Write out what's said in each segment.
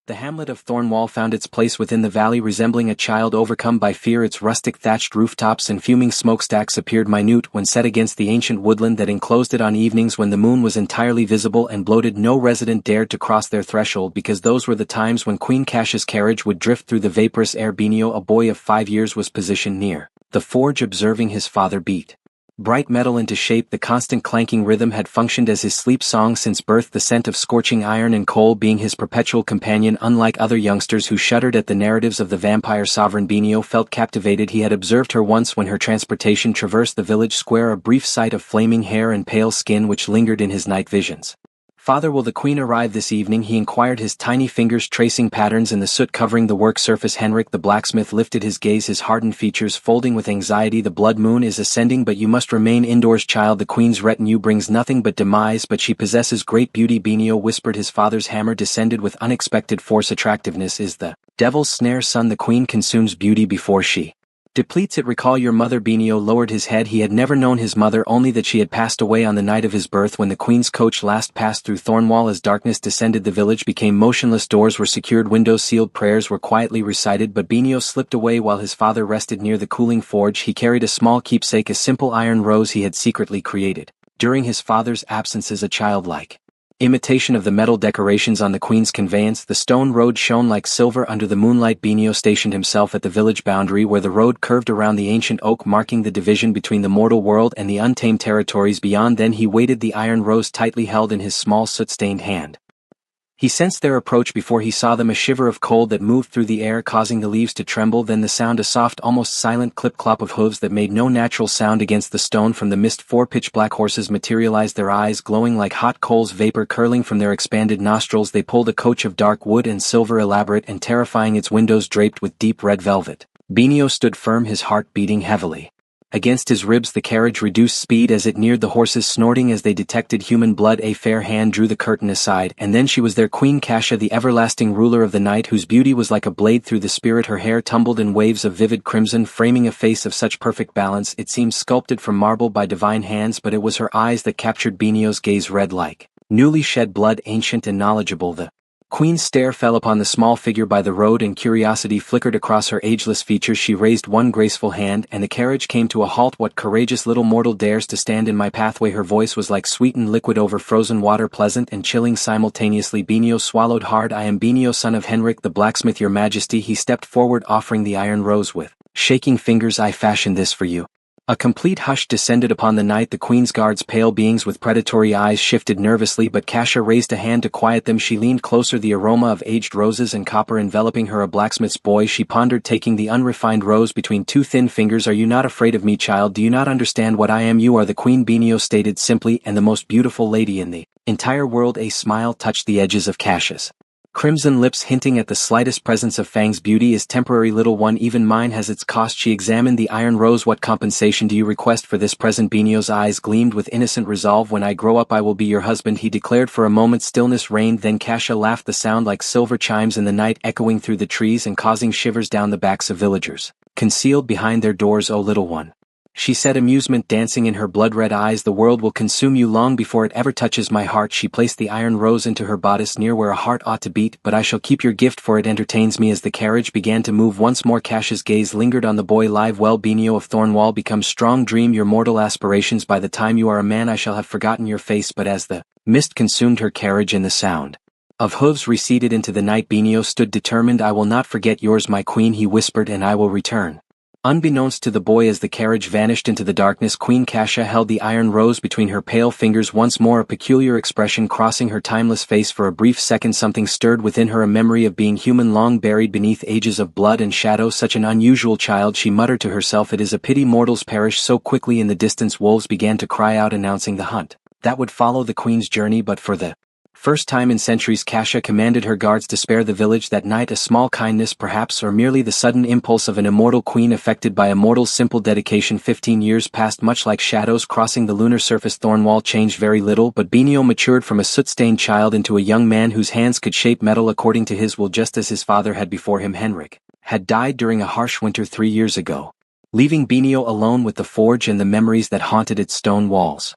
The hamlet of Thornwall found its place within the valley, resembling a child overcome by fear. Its rustic thatched rooftops and fuming smokestacks appeared minute when set against the ancient woodland that enclosed it. On evenings when the moon was entirely visible and bloated, no resident dared to cross their threshold, because those were the times when Queen Casha's carriage would drift through the vaporous air. Benio, a boy of 5 years, was positioned near the forge, observing his father beat bright metal into shape. The constant clanking rhythm had functioned as his sleep song since birth, the scent of scorching iron and coal being his perpetual companion. Unlike other youngsters who shuddered at the narratives of the vampire sovereign, Benio felt captivated. He had observed her once when her transportation traversed the village square, a brief sight of flaming hair and pale skin which lingered in his night visions. "Father, will the queen arrive this evening?" he inquired, his tiny fingers tracing patterns in the soot covering the work surface. Henrik the blacksmith lifted his gaze, his hardened features folding with anxiety. "The blood moon is ascending, but you must remain indoors, child. The queen's retinue brings nothing but demise, but she possesses great beauty." Benio whispered. His father's hammer descended with unexpected force. "Attractiveness is the devil's snare, son. The queen consumes beauty before she depletes it. Recall your mother." Benio lowered his head. He had never known his mother, only that she had passed away on the night of his birth when the queen's coach last passed through Thornwall. As darkness descended, the village became motionless. Doors were secured, windows sealed, prayers were quietly recited. But Benio slipped away while his father rested near the cooling forge. He carried a small keepsake, a simple iron rose he had secretly created during his father's absences, a childlike imitation of the metal decorations on the queen's conveyance. The stone road shone like silver under the moonlight. Benio stationed himself at the village boundary, where the road curved around the ancient oak, marking the division between the mortal world and the untamed territories beyond. Then he weighted the iron rose tightly held in his small soot-stained hand. He sensed their approach before he saw them, a shiver of cold that moved through the air, causing the leaves to tremble. Then the sound, a soft, almost silent clip-clop of hooves that made no natural sound against the stone. From the mist, 4 pitch-black horses materialized, their eyes glowing like hot coals, vapor curling from their expanded nostrils. They pulled a coach of dark wood and silver, elaborate and terrifying, its windows draped with deep red velvet. Benio stood firm, his heart beating heavily against his ribs. The carriage reduced speed as it neared, the horses snorting as they detected human blood. A fair hand drew the curtain aside, and then she was there, Queen Casha, the everlasting ruler of the night, whose beauty was like a blade through the spirit. Her hair tumbled in waves of vivid crimson, framing a face of such perfect balance it seemed sculpted from marble by divine hands. But it was her eyes that captured Benio's gaze, red like newly shed blood, ancient and knowledgeable. The queen's stare fell upon the small figure by the road, and curiosity flickered across her ageless features. She raised one graceful hand, and the carriage came to a halt. "What courageous little mortal dares to stand in my pathway?" Her voice was like sweetened liquid over frozen water, pleasant and chilling simultaneously. Benio swallowed hard. "I am Benio, son of Henrik the blacksmith, your majesty." He stepped forward, offering the iron rose with shaking fingers. "I fashioned this for you." A complete hush descended upon the night. The queen's guards, pale beings with predatory eyes, shifted nervously, but Casha raised a hand to quiet them. She leaned closer, the aroma of aged roses and copper enveloping her. "A blacksmith's boy," she pondered, taking the unrefined rose between 2 thin fingers. "Are you not afraid of me, child? Do you not understand what I am?" "You are the queen," Benio stated simply, "and the most beautiful lady in the entire world." A smile touched the edges of Casha's crimson lips, hinting at the slightest presence of fangs. "Beauty is temporary, little one. Even mine has its cost." She examined the iron rose. "What compensation do you request for this present?" Benio's eyes gleamed with innocent resolve. "When I grow up I will be your husband," he declared. For a moment stillness reigned, then Casha laughed, the sound like silver chimes in the night, echoing through the trees and causing shivers down the backs of villagers concealed behind their doors. "Oh, little one," she said, amusement dancing in her blood-red eyes, "the world will consume you long before it ever touches my heart." She placed the iron rose into her bodice, near where a heart ought to beat. "But I shall keep your gift, for it entertains me." As the carriage began to move once more, Casha's gaze lingered on the boy. "Live well, Benio of Thornwall, become strong, dream your mortal aspirations. By the time you are a man I shall have forgotten your face." But as the mist consumed her carriage and the sound of hooves receded into the night, Benio stood determined. "I will not forget yours, my queen," he whispered, "and I will return." Unbeknownst to the boy, as the carriage vanished into the darkness, Queen Casha held the iron rose between her pale fingers once more, a peculiar expression crossing her timeless face. For a brief second something stirred within her, a memory of being human, long buried beneath ages of blood and shadow. "Such an unusual child," she muttered to herself. "It is a pity mortals perish so quickly." In the distance wolves began to cry out, announcing the hunt that would follow the queen's journey. But for the first time in centuries, Casha commanded her guards to spare the village that night. A small kindness perhaps, or merely the sudden impulse of an immortal queen affected by a mortal's simple dedication. 15 years passed, much like shadows crossing the lunar surface. Thornwall changed very little, but Benio matured from a soot-stained child into a young man whose hands could shape metal according to his will, just as his father had before him. Henrik had died during a harsh winter 3 years ago, leaving Benio alone with the forge and the memories that haunted its stone walls.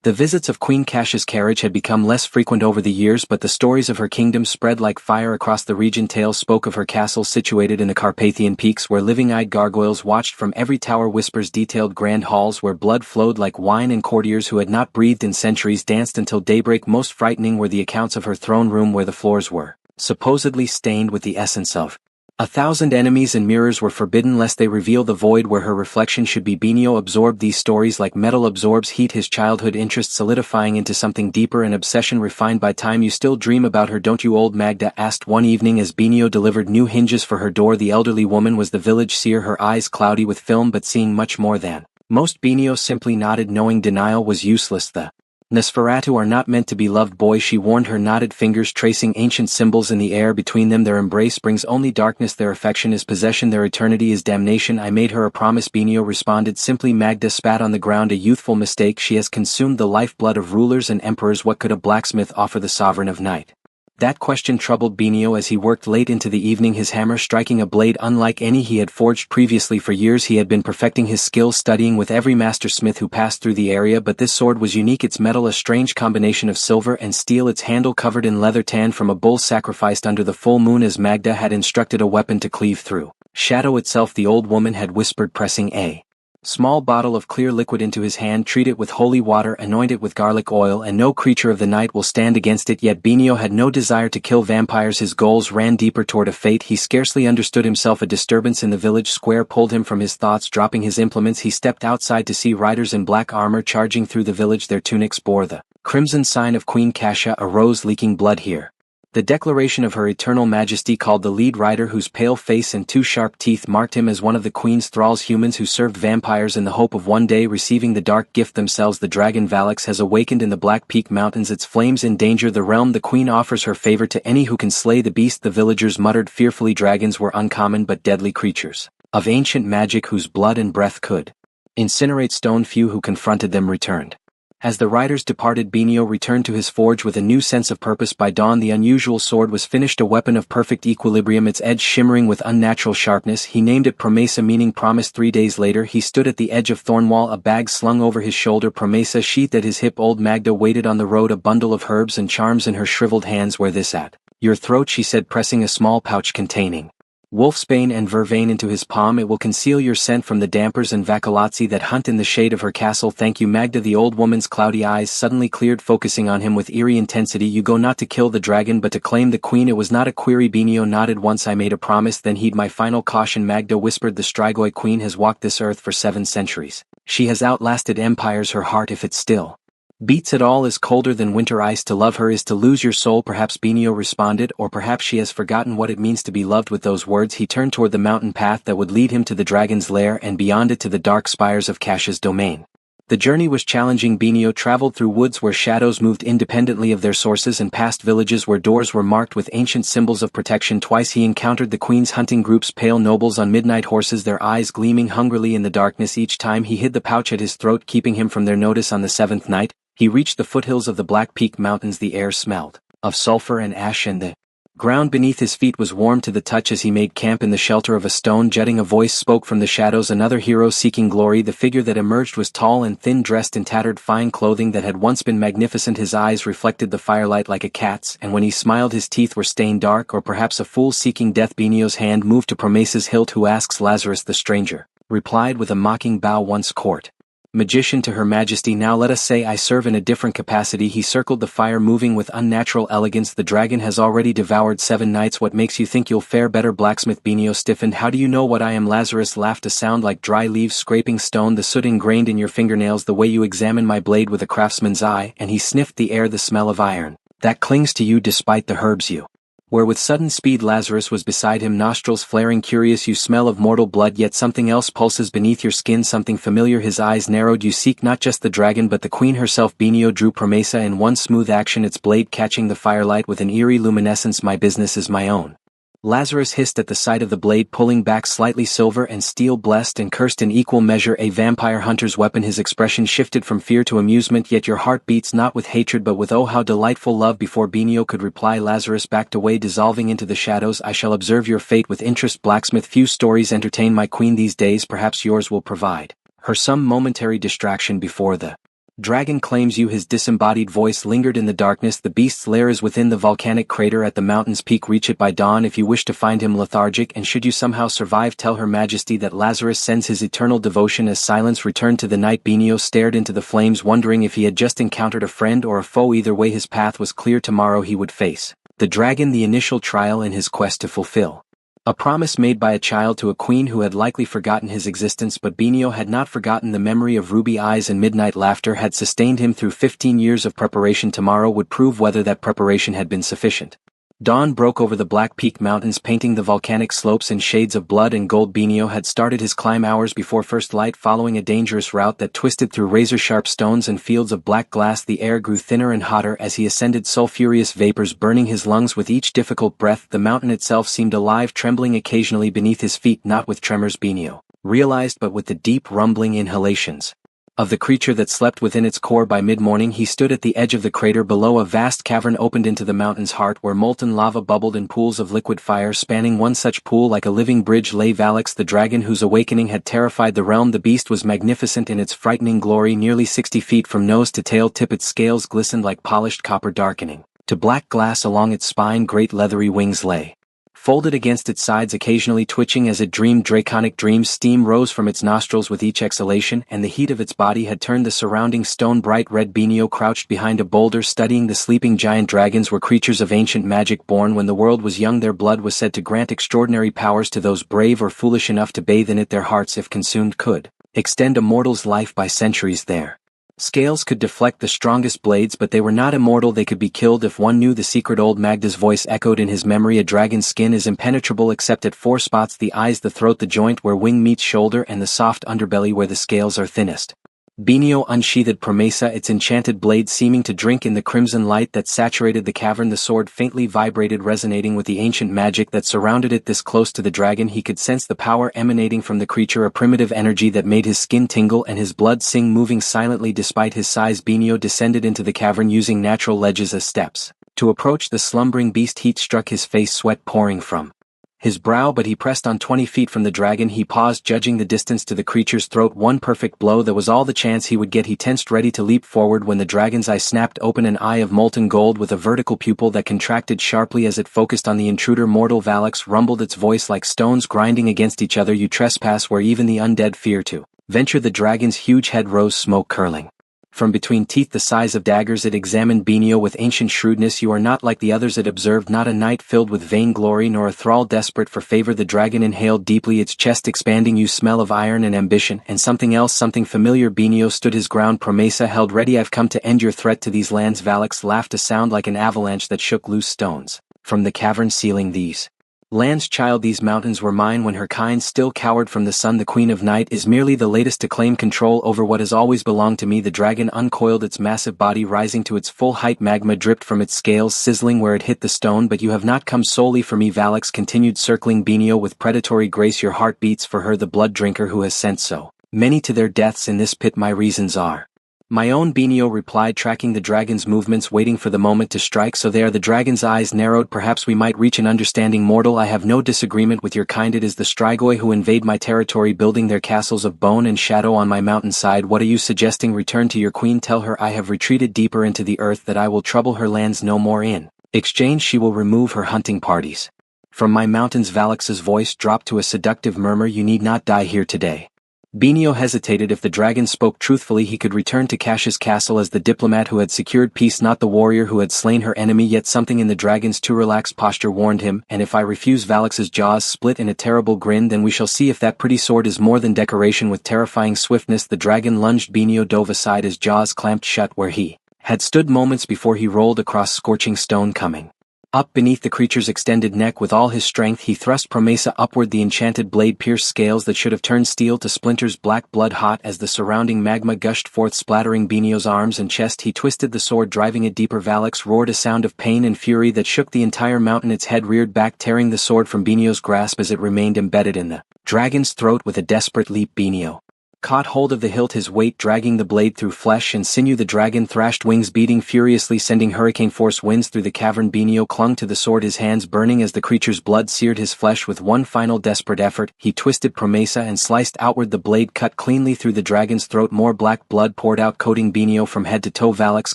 The visits of Queen Kasha's carriage had become less frequent over the years, but the stories of her kingdom spread like fire across the region. Tales spoke of her castle situated in the Carpathian peaks where living-eyed gargoyles watched from every tower. Whispers detailed grand halls where blood flowed like wine and courtiers who had not breathed in centuries danced until daybreak. Most frightening were the accounts of her throne room where the floors were supposedly stained with the essence of 1,000 enemies, and mirrors were forbidden lest they reveal the void where her reflection should be. Benio absorbed these stories like metal absorbs heat, his childhood interest solidifying into something deeper, an obsession refined by time. You still dream about her, don't you, old Magda asked one evening as Benio delivered new hinges for her door. The elderly woman was the village seer, her eyes cloudy with film but seeing much more than most. Benio simply nodded, knowing denial was useless. The Nosferatu are not meant to be loved, boy, she warned, her knotted fingers tracing ancient symbols in the air between them. Their embrace brings only darkness, their affection is possession, their eternity is damnation. I made her a promise, Benio responded simply. Magda spat on the ground, a youthful mistake. She has consumed the lifeblood of rulers and emperors. What could a blacksmith offer the sovereign of night? That question troubled Benio as he worked late into the evening, his hammer striking a blade unlike any he had forged previously. For years he had been perfecting his skills, studying with every master smith who passed through the area, but this sword was unique, its metal a strange combination of silver and steel, its handle covered in leather tanned from a bull sacrificed under the full moon as Magda had instructed, a weapon to cleave through shadow itself. The old woman had whispered, pressing a small bottle of clear liquid into his hand. Treat it with holy water, anoint it with garlic oil, and no creature of the night will stand against it. Yet Benio had no desire to kill vampires. His goals ran deeper toward a fate he scarcely understood himself. A disturbance in the village square pulled him from his thoughts. Dropping his implements, he stepped outside to see riders in black armor charging through the village. Their tunics bore the crimson sign of Queen Kasha, a rose leaking blood here. The declaration of her eternal majesty, called the lead rider, whose pale face and two sharp teeth marked him as one of the queen's thralls, humans who served vampires in the hope of one day receiving the dark gift themselves. The dragon Valix has awakened in the Black Peak Mountains, its flames endanger the realm. The queen offers her favor to any who can slay the beast. The villagers muttered fearfully. Dragons were uncommon but deadly creatures of ancient magic whose blood and breath could incinerate stone. Few who confronted them returned. As the riders departed, Benio returned to his forge with a new sense of purpose. By dawn the unusual sword was finished, a weapon of perfect equilibrium, its edge shimmering with unnatural sharpness. He named it Promesa, meaning promise. 3 days later he stood at the edge of Thornwall, a bag slung over his shoulder, Promesa sheathed at his hip. Old Magda waited on the road, a bundle of herbs and charms in her shriveled hands. Wear this at your throat, she said, pressing a small pouch containing wolfsbane and vervain into his palm. It will conceal your scent from the dampers and vacalazzi that hunt in the shade of her castle. Thank you, Magda. The old woman's cloudy eyes suddenly cleared, focusing on him with eerie intensity. You go not to kill the dragon but to claim the queen. It was not a query. Benio nodded. Once I made a promise, then heed my final caution, Magda whispered. The Strigoi queen has walked this earth for 7 centuries. She has outlasted empires. Her heart, if it still beats at all, is colder than winter ice. To love her is to lose your soul. Perhaps, Benio responded, or perhaps she has forgotten what it means to be loved. With those words he turned toward the mountain path that would lead him to the dragon's lair and beyond it to the dark spires of Kasha's domain. The journey was challenging. Benio traveled through woods where shadows moved independently of their sources and past villages where doors were marked with ancient symbols of protection. Twice he encountered the queen's hunting groups, pale nobles on midnight horses, their eyes gleaming hungrily in the darkness. Each time he hid the pouch at his throat, keeping him from their notice. On the 7th night, he reached the foothills of the Black Peak Mountains. The air smelled of sulfur and ash, and the ground beneath his feet was warm to the touch as he made camp in the shelter of a stone jutting. A voice spoke from the shadows, another hero seeking glory. The figure that emerged was tall and thin, dressed in tattered fine clothing that had once been magnificent. His eyes reflected the firelight like a cat's, and when he smiled his teeth were stained dark, or perhaps a fool seeking death. Benio's hand moved to Promesa's hilt. Who asks? Lazarus. The stranger replied with a mocking bow. Once court magician to her majesty, now let us say I serve in a different capacity. He circled the fire, moving with unnatural elegance. The dragon has already devoured 7 nights. What makes you think you'll fare better? Blacksmith. Benio stiffened. How do you know what I am? Lazarus laughed, a sound like dry leaves scraping stone, the soot ingrained in your fingernails, the way you examine my blade with a craftsman's eye. And he sniffed the air, the smell of iron that clings to you despite the herbs you where. With sudden speed Lazarus was beside him, nostrils flaring. Curious, you smell of mortal blood, yet something else pulses beneath your skin, something familiar. His eyes narrowed. You seek not just the dragon but the queen herself. Benio drew Promesa in one smooth action, its blade catching the firelight with an eerie luminescence. My business is my own. Lazarus hissed at the sight of the blade, pulling back slightly. Silver and steel, blessed and cursed in equal measure, a vampire hunter's weapon. His expression shifted from fear to amusement. Yet your heart beats not with hatred but with, oh how delightful, love. Before Benio could reply, Lazarus backed away, dissolving into the shadows. I shall observe your fate with interest, blacksmith. Few stories entertain my queen these days. Perhaps yours will provide her some momentary distraction before the Dragon claims you. His disembodied voice lingered in the darkness. The beast's lair is within the volcanic crater at the mountain's peak. Reach it by dawn if you wish to find him lethargic, and should you somehow survive, tell Her Majesty that Lazarus sends his eternal devotion. As silence returned to the night, Benio stared into the flames, wondering if he had just encountered a friend or a foe. Either way, his path was clear. Tomorrow he would face the dragon, the initial trial in his quest to fulfill a promise made by a child to a queen who had likely forgotten his existence. But Benio had not forgotten. The memory of ruby eyes and midnight laughter had sustained him through 15 years of preparation. Tomorrow would prove whether that preparation had been sufficient. Dawn broke over the Black Peak Mountains, painting the volcanic slopes in shades of blood and gold. Benio had started his climb hours before first light, following a dangerous route that twisted through razor-sharp stones and fields of black glass. The air grew thinner and hotter as he ascended, sulfurous vapors burning his lungs with each difficult breath. The mountain itself seemed alive, trembling occasionally beneath his feet, not with tremors, Benio realized, but with the deep, rumbling inhalations of the creature that slept within its core. By mid-morning he stood at the edge of the crater below. A vast cavern opened into the mountain's heart, where molten lava bubbled in pools of liquid fire. Spanning one such pool like a living bridge lay Valix, the dragon whose awakening had terrified the realm. The beast was magnificent in its frightening glory. Nearly 60 feet from nose to tail tip, its scales glistened like polished copper, darkening to black glass along its spine. Great leathery wings lay folded against its sides, occasionally twitching as it dreamed draconic dreams. Steam rose from its nostrils with each exhalation, and the heat of its body had turned the surrounding stone bright red. Benio crouched behind a boulder, studying the sleeping giant. Dragons were creatures of ancient magic, born when the world was young. Their blood was said to grant extraordinary powers to those brave or foolish enough to bathe in it. Their hearts, if consumed, could extend a mortal's life by centuries. Their scales could deflect the strongest blades, but they were not immortal. They could be killed if one knew the secret. Old Magda's voice echoed in his memory. A dragon's skin is impenetrable except at 4 spots: the eyes, the throat, the joint where wing meets shoulder, and the soft underbelly where the scales are thinnest. Benio unsheathed Promesa, its enchanted blade seeming to drink in the crimson light that saturated the cavern. The sword faintly vibrated, resonating with the ancient magic that surrounded it. This close to the dragon, he could sense the power emanating from the creature, a primitive energy that made his skin tingle and his blood sing. Moving silently despite his size, Benio descended into the cavern, using natural ledges as steps to approach the slumbering beast. Heat struck his face, sweat pouring from his brow, but he pressed on. 20 feet from the dragon he paused, judging the distance to the creature's throat. One perfect blow, that was all the chance he would get. He tensed, ready to leap forward, when the dragon's eye snapped open, an eye of molten gold with a vertical pupil that contracted sharply as it focused on the intruder. Mortal, Valix rumbled, its voice like stones grinding against each other. You trespass where even the undead fear to venture. The dragon's huge head rose, smoke curling from between teeth the size of daggers. It examined Benio with ancient shrewdness. You are not like the others, it observed, not a knight filled with vainglory, nor a thrall desperate for favor. The dragon inhaled deeply, its chest expanding. You smell of iron and ambition, and something else, something familiar. Benio stood his ground, Promesa held ready. I've come to end your threat to these lands. Valix laughed, a sound like an avalanche that shook loose stones from the cavern ceiling. These lands, child, these mountains were mine when her kind still cowered from the sun. The Queen of Night is merely the latest to claim control over what has always belonged to me. The dragon uncoiled, its massive body rising to its full height. Magma dripped from its scales, sizzling where it hit the stone. But you have not come solely for me, Valix continued, circling Benio with predatory grace. Your heart beats for her, the blood drinker who has sent so many to their deaths in this pit. My reasons are my own, Benio replied, tracking the dragon's movements, waiting for the moment to strike. So they are. The dragon's eyes narrowed. Perhaps we might reach an understanding, mortal. I have no disagreement with your kind. It is the Strigoi who invade my territory, building their castles of bone and shadow on my mountainside. What are you suggesting? Return to your queen. Tell her I have retreated deeper into the earth, that I will trouble her lands no more. In exchange she will remove her hunting parties from my mountains. Valix's voice dropped to a seductive murmur. You need not die here today. Benio hesitated. If the dragon spoke truthfully, he could return to Cash's castle as the diplomat who had secured peace, not the warrior who had slain her enemy. Yet something in the dragon's too relaxed posture warned him, and if I refuse, Valix's jaws split in a terrible grin. Then we shall see if that pretty sword is more than decoration. With terrifying swiftness the dragon lunged. Benio dove aside, his jaws clamped shut where he had stood moments before. He rolled across scorching stone, coming up beneath the creature's extended neck. With all his strength he thrust Promesa upward. The enchanted blade pierced scales that should have turned steel to splinters, black blood hot as the surrounding magma gushed forth, splattering Benio's arms and chest. He twisted the sword, driving it deeper. Valix roared, a sound of pain and fury that shook the entire mountain. Its head reared back, tearing the sword from Benio's grasp as it remained embedded in the dragon's throat. With a desperate leap, Benio caught hold of the hilt, his weight dragging the blade through flesh and sinew. The dragon thrashed, wings beating furiously, sending hurricane-force winds through the cavern. Benio clung to the sword, his hands burning as the creature's blood seared his flesh. With one final desperate effort, he twisted Promesa and sliced outward. The blade cut cleanly through the dragon's throat. More black blood poured out, coating Benio from head to toe. Valix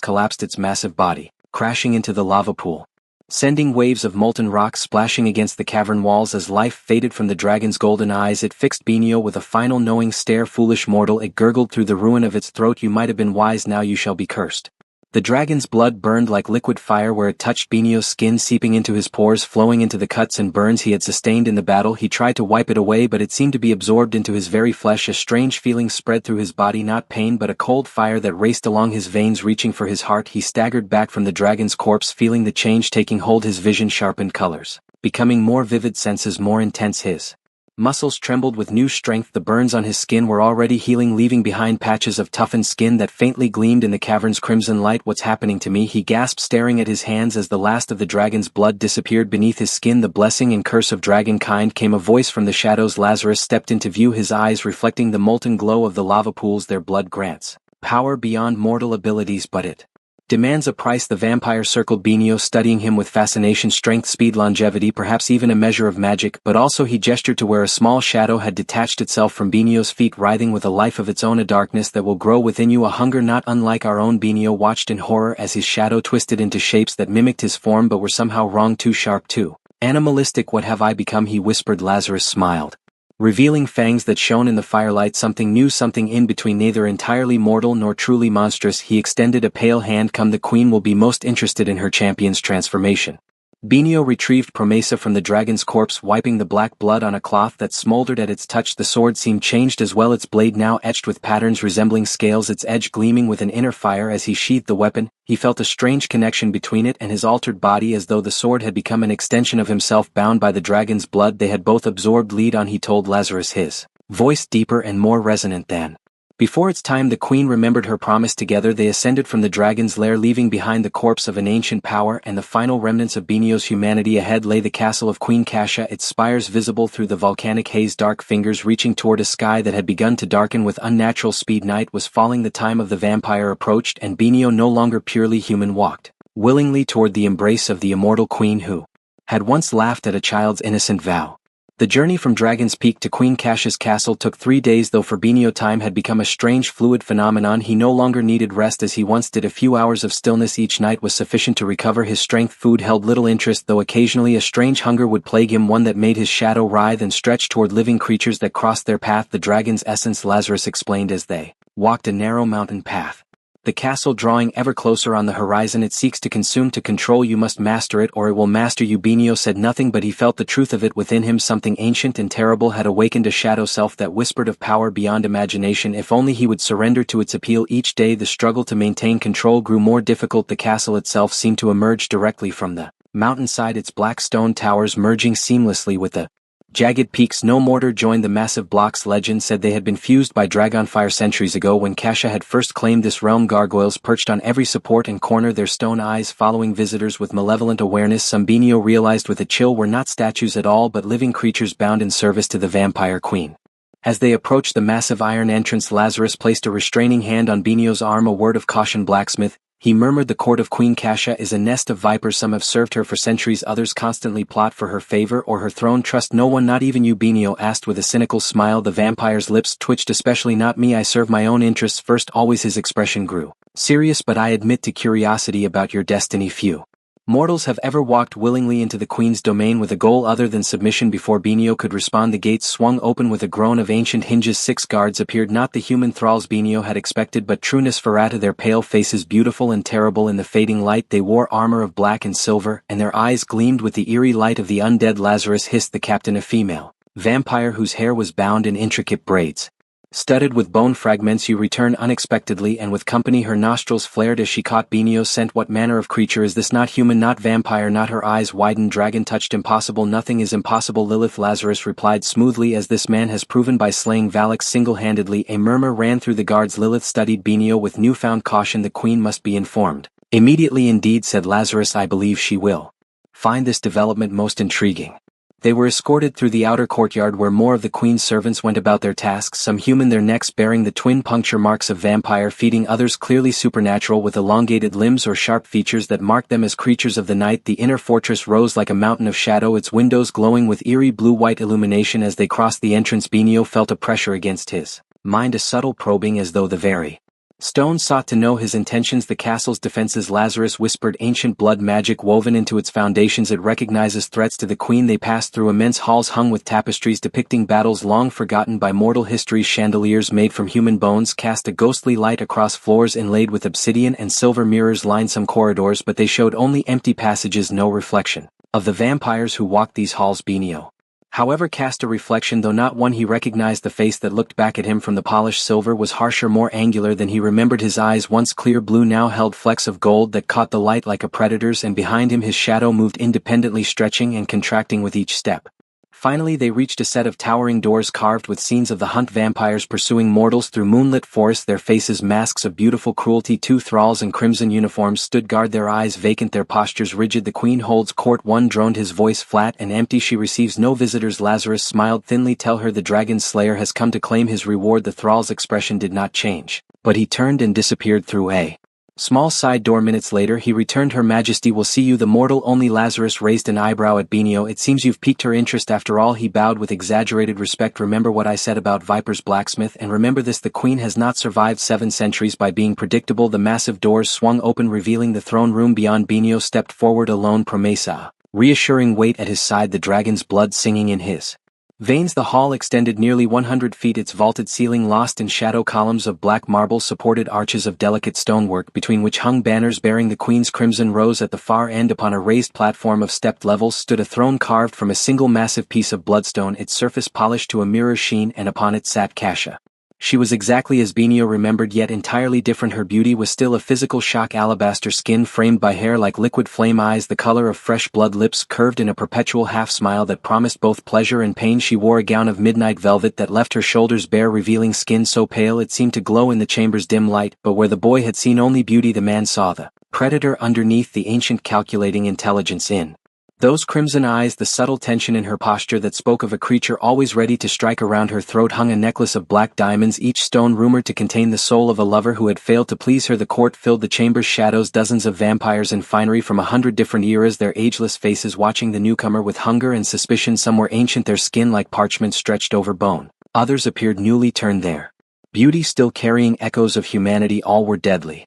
collapsed, its massive body crashing into the lava pool, sending waves of molten rock splashing against the cavern walls. As life faded from the dragon's golden eyes, it fixed Benio with a final knowing stare. Foolish mortal, it gurgled through the ruin of its throat, you might have been wise, now you shall be cursed. The dragon's blood burned like liquid fire where it touched Benio's skin, seeping into his pores, flowing into the cuts and burns he had sustained in the battle. He tried to wipe it away, but it seemed to be absorbed into his very flesh. A strange feeling spread through his body, not pain but a cold fire that raced along his veins, reaching for his heart. He staggered back from the dragon's corpse, feeling the change taking hold. His vision sharpened, colors becoming more vivid, senses more intense. His muscles trembled with new strength. The burns on his skin were already healing, leaving behind patches of toughened skin that faintly gleamed in the cavern's crimson light. What's happening to me? He gasped, staring at his hands as the last of the dragon's blood disappeared beneath his skin. The blessing and curse of dragonkind. Came a voice from the shadows. Lazarus stepped into view, his eyes reflecting the molten glow of the lava pools. Their blood grants power beyond mortal abilities, but it demands a price. The vampire circled Benio, studying him with fascination. Strength, speed, longevity, perhaps even a measure of magic. But also he gestured to where a small shadow had detached itself from Benio's feet, writhing with a life of its own, a darkness that will grow within you, a hunger not unlike our own. Benio watched in horror as his shadow twisted into shapes that mimicked his form but were somehow wrong, too sharp, too animalistic. What have I become? He whispered. Lazarus smiled, revealing fangs that shone in the firelight, something new, something in between, neither entirely mortal nor truly monstrous. He extended a pale hand. Come, the queen will be most interested in her champion's transformation. Benio retrieved Promesa from the dragon's corpse, wiping the black blood on a cloth that smoldered at its touch. The sword seemed changed as well, its blade now etched with patterns resembling scales, its edge gleaming with an inner fire. As he sheathed the weapon, he felt a strange connection between it and his altered body, as though the sword had become an extension of himself. Bound by the dragon's blood, they had both absorbed. Lead on, he told Lazarus, his voice deeper and more resonant than before its time. The queen remembered her promise. Together they ascended from the dragon's lair, leaving behind the corpse of an ancient power and the final remnants of Benio's humanity. Ahead lay the castle of Queen Kasha, its spires visible through the volcanic haze, dark fingers reaching toward a sky that had begun to darken with unnatural speed. Night was falling. The time of the vampire approached, and Benio, no longer purely human, walked willingly toward the embrace of the immortal queen who had once laughed at a child's innocent vow. The journey from Dragon's Peak to Queen Kasha's castle took 3 days, though for Benio time had become a strange fluid phenomenon. He no longer needed rest as he once did. A few hours of stillness each night was sufficient to recover his strength. Food held little interest, though occasionally a strange hunger would plague him, one that made his shadow writhe and stretch toward living creatures that crossed their path. The dragon's essence, Lazarus explained as they walked a narrow mountain path, the castle drawing ever closer on the horizon. It seeks to consume, to control. You must master it or it will master you. Benio said nothing, but he felt the truth of it within him. Something ancient and terrible had awakened, a shadow self that whispered of power beyond imagination. If only he would surrender to its appeal. Each day the struggle to maintain control grew more difficult. The castle itself seemed to emerge directly from the mountainside, its black stone towers merging seamlessly with the jagged peaks. No mortar joined the massive blocks. Legend said they had been fused by dragonfire centuries ago when Kasha had first claimed this realm. Gargoyles perched on every support and corner, their stone eyes following visitors with malevolent awareness. Some, Benio realized with a chill, were not statues at all but living creatures bound in service to the vampire queen. As they approached the massive iron entrance, Lazarus placed a restraining hand on Benio's arm. A word of caution, blacksmith, he murmured. The court of Queen Kasha is a nest of vipers. Some have served her for centuries, others constantly plot for her favor or her throne. Trust no one, not even you. Benio asked with a cynical smile. The vampire's lips twitched. Especially not me. I serve my own interests first always. His expression grew serious. But I admit to curiosity about your destiny. Few mortals have ever walked willingly into the queen's domain with a goal other than submission. Before Benio could respond, the gates swung open with a groan of ancient hinges. 6 guards appeared, not the human thralls Benio had expected, but true Nosferatu, their pale faces beautiful and terrible in the fading light. They wore armor of black and silver, and their eyes gleamed with the eerie light of the undead. Lazarus hissed, the captain, a female vampire whose hair was bound in intricate braids studded with bone fragments. You return unexpectedly and with company. Her nostrils flared as she caught Benio's scent. What manner of creature is this? Not human, not vampire, not. Her eyes widened. Dragon touched. Impossible. Nothing is impossible, Lilith. Lazarus replied smoothly, as this man has proven by slaying Valak single-handedly. A murmur ran through the guards. Lilith studied Benio with newfound caution. The queen must be informed immediately. Indeed, said Lazarus, I believe she will find this development most intriguing. They were escorted through the outer courtyard where more of the queen's servants went about their tasks, some human, their necks bearing the twin puncture marks of vampire feeding, others clearly supernatural with elongated limbs or sharp features that marked them as creatures of the night. The inner fortress rose like a mountain of shadow, its windows glowing with eerie blue-white illumination. As they crossed the entrance, Benio felt a pressure against his mind, a subtle probing, as though the very stone sought to know his intentions. The castle's defenses, Lazarus whispered, ancient blood magic woven into its foundations. It recognizes threats to the queen. They passed through immense halls hung with tapestries depicting battles long forgotten by mortal history. Chandeliers made from human bones cast a ghostly light across floors inlaid with obsidian, and silver mirrors lined some corridors, but they showed only empty passages, no reflection of the vampires who walked these halls. Benio, however, cast a reflection, though not one. He recognized the face that looked back at him from the polished silver was harsher, more angular than he remembered. His eyes, once clear blue, now held flecks of gold that caught the light like a predator's, and behind him his shadow moved independently, stretching and contracting with each step. Finally they reached a set of towering doors carved with scenes of the hunt, vampires pursuing mortals through moonlit forests, their faces masks of beautiful cruelty. Two thralls in crimson uniforms stood guard, their eyes vacant, their postures rigid. The queen holds court. One droned, his voice flat and empty. She receives no visitors. Lazarus smiled thinly. Tell her the dragon slayer has come to claim his reward. The thrall's expression did not change, but he turned and disappeared through a small side door. Minutes later he returned. Her Majesty will see you. The mortal only. Lazarus raised an eyebrow at Benio. It seems you've piqued her interest after all. He bowed with exaggerated respect. Remember what I said about Viper's blacksmith, and remember this: the queen has not survived 7 centuries by being predictable. The massive doors swung open, revealing the throne room beyond. Benio stepped forward alone, Promesa, reassuring weight at his side, the dragon's blood singing in his veins. The hall extended nearly 100 feet, its vaulted ceiling lost in shadow. Columns of black marble supported arches of delicate stonework, between which hung banners bearing the queen's crimson rose. At the far end, upon a raised platform of stepped levels, stood a throne carved from a single massive piece of bloodstone, its surface polished to a mirror sheen, and upon it sat Kasha. She was exactly as Benio remembered, yet entirely different. Her beauty was still a physical shock. Alabaster skin framed by hair like liquid flame, eyes the color of fresh blood, lips curved in a perpetual half-smile that promised both pleasure and pain. She wore a gown of midnight velvet that left her shoulders bare, revealing skin so pale it seemed to glow in the chamber's dim light. But where the boy had seen only beauty, the man saw the predator underneath, the ancient calculating intelligence in those crimson eyes, the subtle tension in her posture that spoke of a creature always ready to strike. Around her throat hung a necklace of black diamonds, each stone rumored to contain the soul of a lover who had failed to please her. The court filled the chamber's shadows, dozens of vampires in finery from 100 different eras, their ageless faces watching the newcomer with hunger and suspicion. Some were ancient, their skin like parchment stretched over bone. Others appeared newly turned, their beauty still carrying echoes of humanity. All were deadly.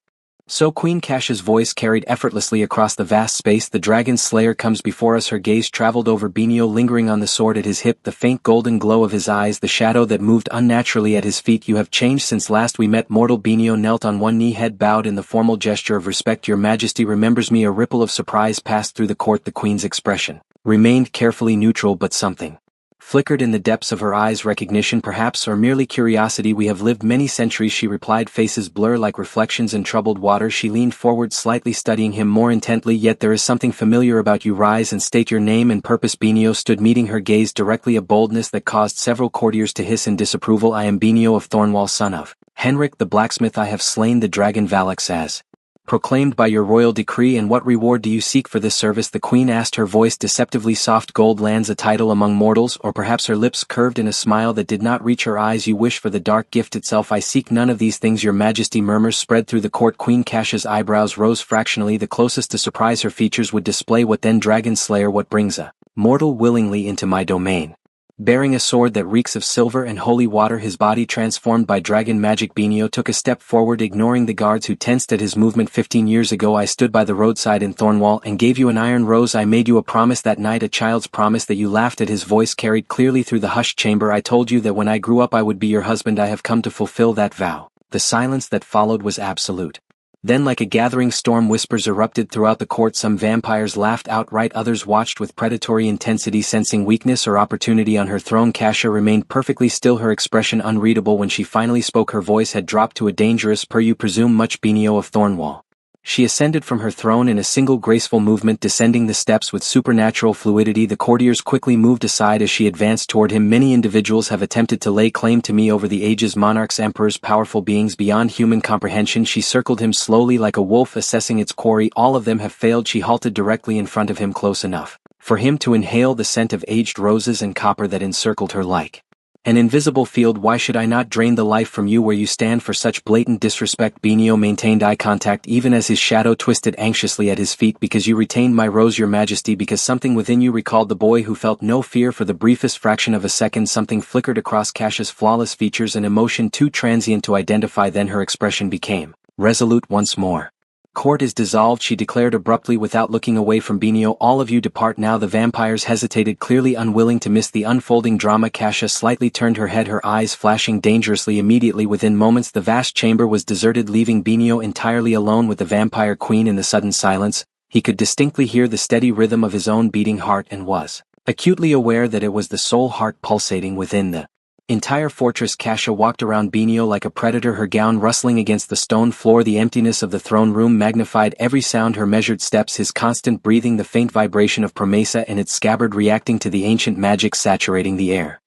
So Queen Kasha's voice carried effortlessly across the vast space. The dragon slayer comes before us. Her gaze traveled over Benio, lingering on the sword at his hip, the faint golden glow of his eyes, the shadow that moved unnaturally at his feet. You have changed since last we met, mortal. Benio knelt on one knee, head bowed in the formal gesture of respect. Your Majesty remembers me. A ripple of surprise passed through the court. The queen's expression remained carefully neutral, but something flickered in the depths of her eyes. Recognition perhaps, or merely curiosity. We have lived many centuries, she replied, faces blur like reflections in troubled water. She leaned forward slightly, studying him more intently. Yet there is something familiar about you. Rise and state your name and purpose. Benio stood, meeting her gaze directly, a boldness that caused several courtiers to hiss in disapproval. I am Benio of Thornwall, son of Henrik the blacksmith. I have slain the dragon Valix as proclaimed by your royal decree. And what reward do you seek for this service? The queen asked, her voice deceptively soft. Gold lands, a title among mortals, or perhaps her lips curved in a smile that did not reach her eyes. You wish for the dark gift itself. I seek none of these things, your Majesty. Murmurs spread through the court. Queen Kasha's eyebrows rose fractionally. The closest to surprise her features would display what then? Dragon slayer, what brings a mortal willingly into my domain? Bearing a sword that reeks of silver and holy water, his body transformed by dragon magic. Benio took a step forward, ignoring the guards who tensed at his movement. 15 years ago I stood by the roadside in Thornwall and gave you an iron rose. I made you a promise that night, a child's promise that you laughed at. His voice carried clearly through the hushed chamber. I told you that when I grew up I would be your husband. I have come to fulfill that vow. The silence that followed was absolute. Then, like a gathering storm, whispers erupted throughout the court. Some vampires laughed outright, others watched with predatory intensity, sensing weakness or opportunity on her throne. Kasha remained perfectly still, her expression unreadable. When she finally spoke, her voice had dropped to a dangerous "Per you presume much, Benio of Thornwall?" She ascended from her throne in a single graceful movement, descending the steps with supernatural fluidity. The courtiers quickly moved aside as she advanced toward him. Many individuals have attempted to lay claim to me over the ages, monarchs, emperors, powerful beings beyond human comprehension. She circled him slowly like a wolf assessing its quarry. All of them have failed. She halted directly in front of him, close enough For him to inhale the scent of aged roses and copper that encircled her like an invisible field. Why should I not drain the life from you where you stand for such blatant disrespect? Benio maintained eye contact even as his shadow twisted anxiously at his feet. Because you retained my rose, your majesty, because something within you recalled the boy who felt no fear for the briefest fraction of a second. Something flickered across Kasha's flawless features, an emotion too transient to identify. Then her expression became resolute once more. Court is dissolved, she declared abruptly without looking away from Benio. All of you depart now. The vampires hesitated, clearly unwilling to miss the unfolding drama. Kasha slightly turned her head, her eyes flashing dangerously. Immediately within moments the vast chamber was deserted, leaving Benio entirely alone with the vampire queen. In the sudden silence, he could distinctly hear the steady rhythm of his own beating heart and was acutely aware that it was the sole heart pulsating within the entire fortress. Kasha walked around Benio like a predator, her gown rustling against the stone floor. The emptiness of the throne room magnified every sound, her measured steps, his constant breathing, the faint vibration of Promesa and its scabbard reacting to the ancient magic saturating the air.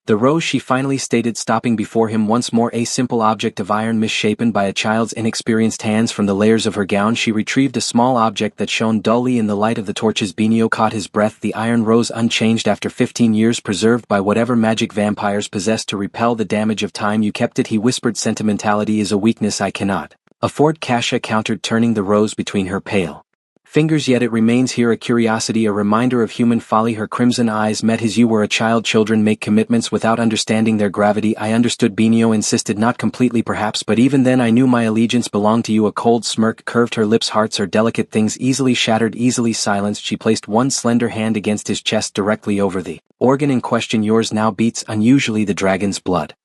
The rose, she finally stated, stopping before him once more, a simple object of iron misshapen by a child's inexperienced hands. From the layers of her gown she retrieved a small object that shone dully in the light of the torches. Benio caught his breath. The iron rose, unchanged after 15 years, preserved by whatever magic vampires possess to repel the damage of time. You kept it, he whispered. Sentimentality is a weakness I cannot afford, Kasha countered, turning the rose between her pale fingers. Yet it remains here, a curiosity, a reminder of human folly. Her crimson eyes met his. You were a child. Children make commitments without understanding their gravity. I understood, Benio insisted, not completely perhaps, but even then I knew my allegiance belonged to you. A cold smirk curved her lips. Hearts are delicate things, easily shattered, easily silenced. She placed one slender hand against his chest, directly over the organ in question. Yours now beats unusually. The dragon's blood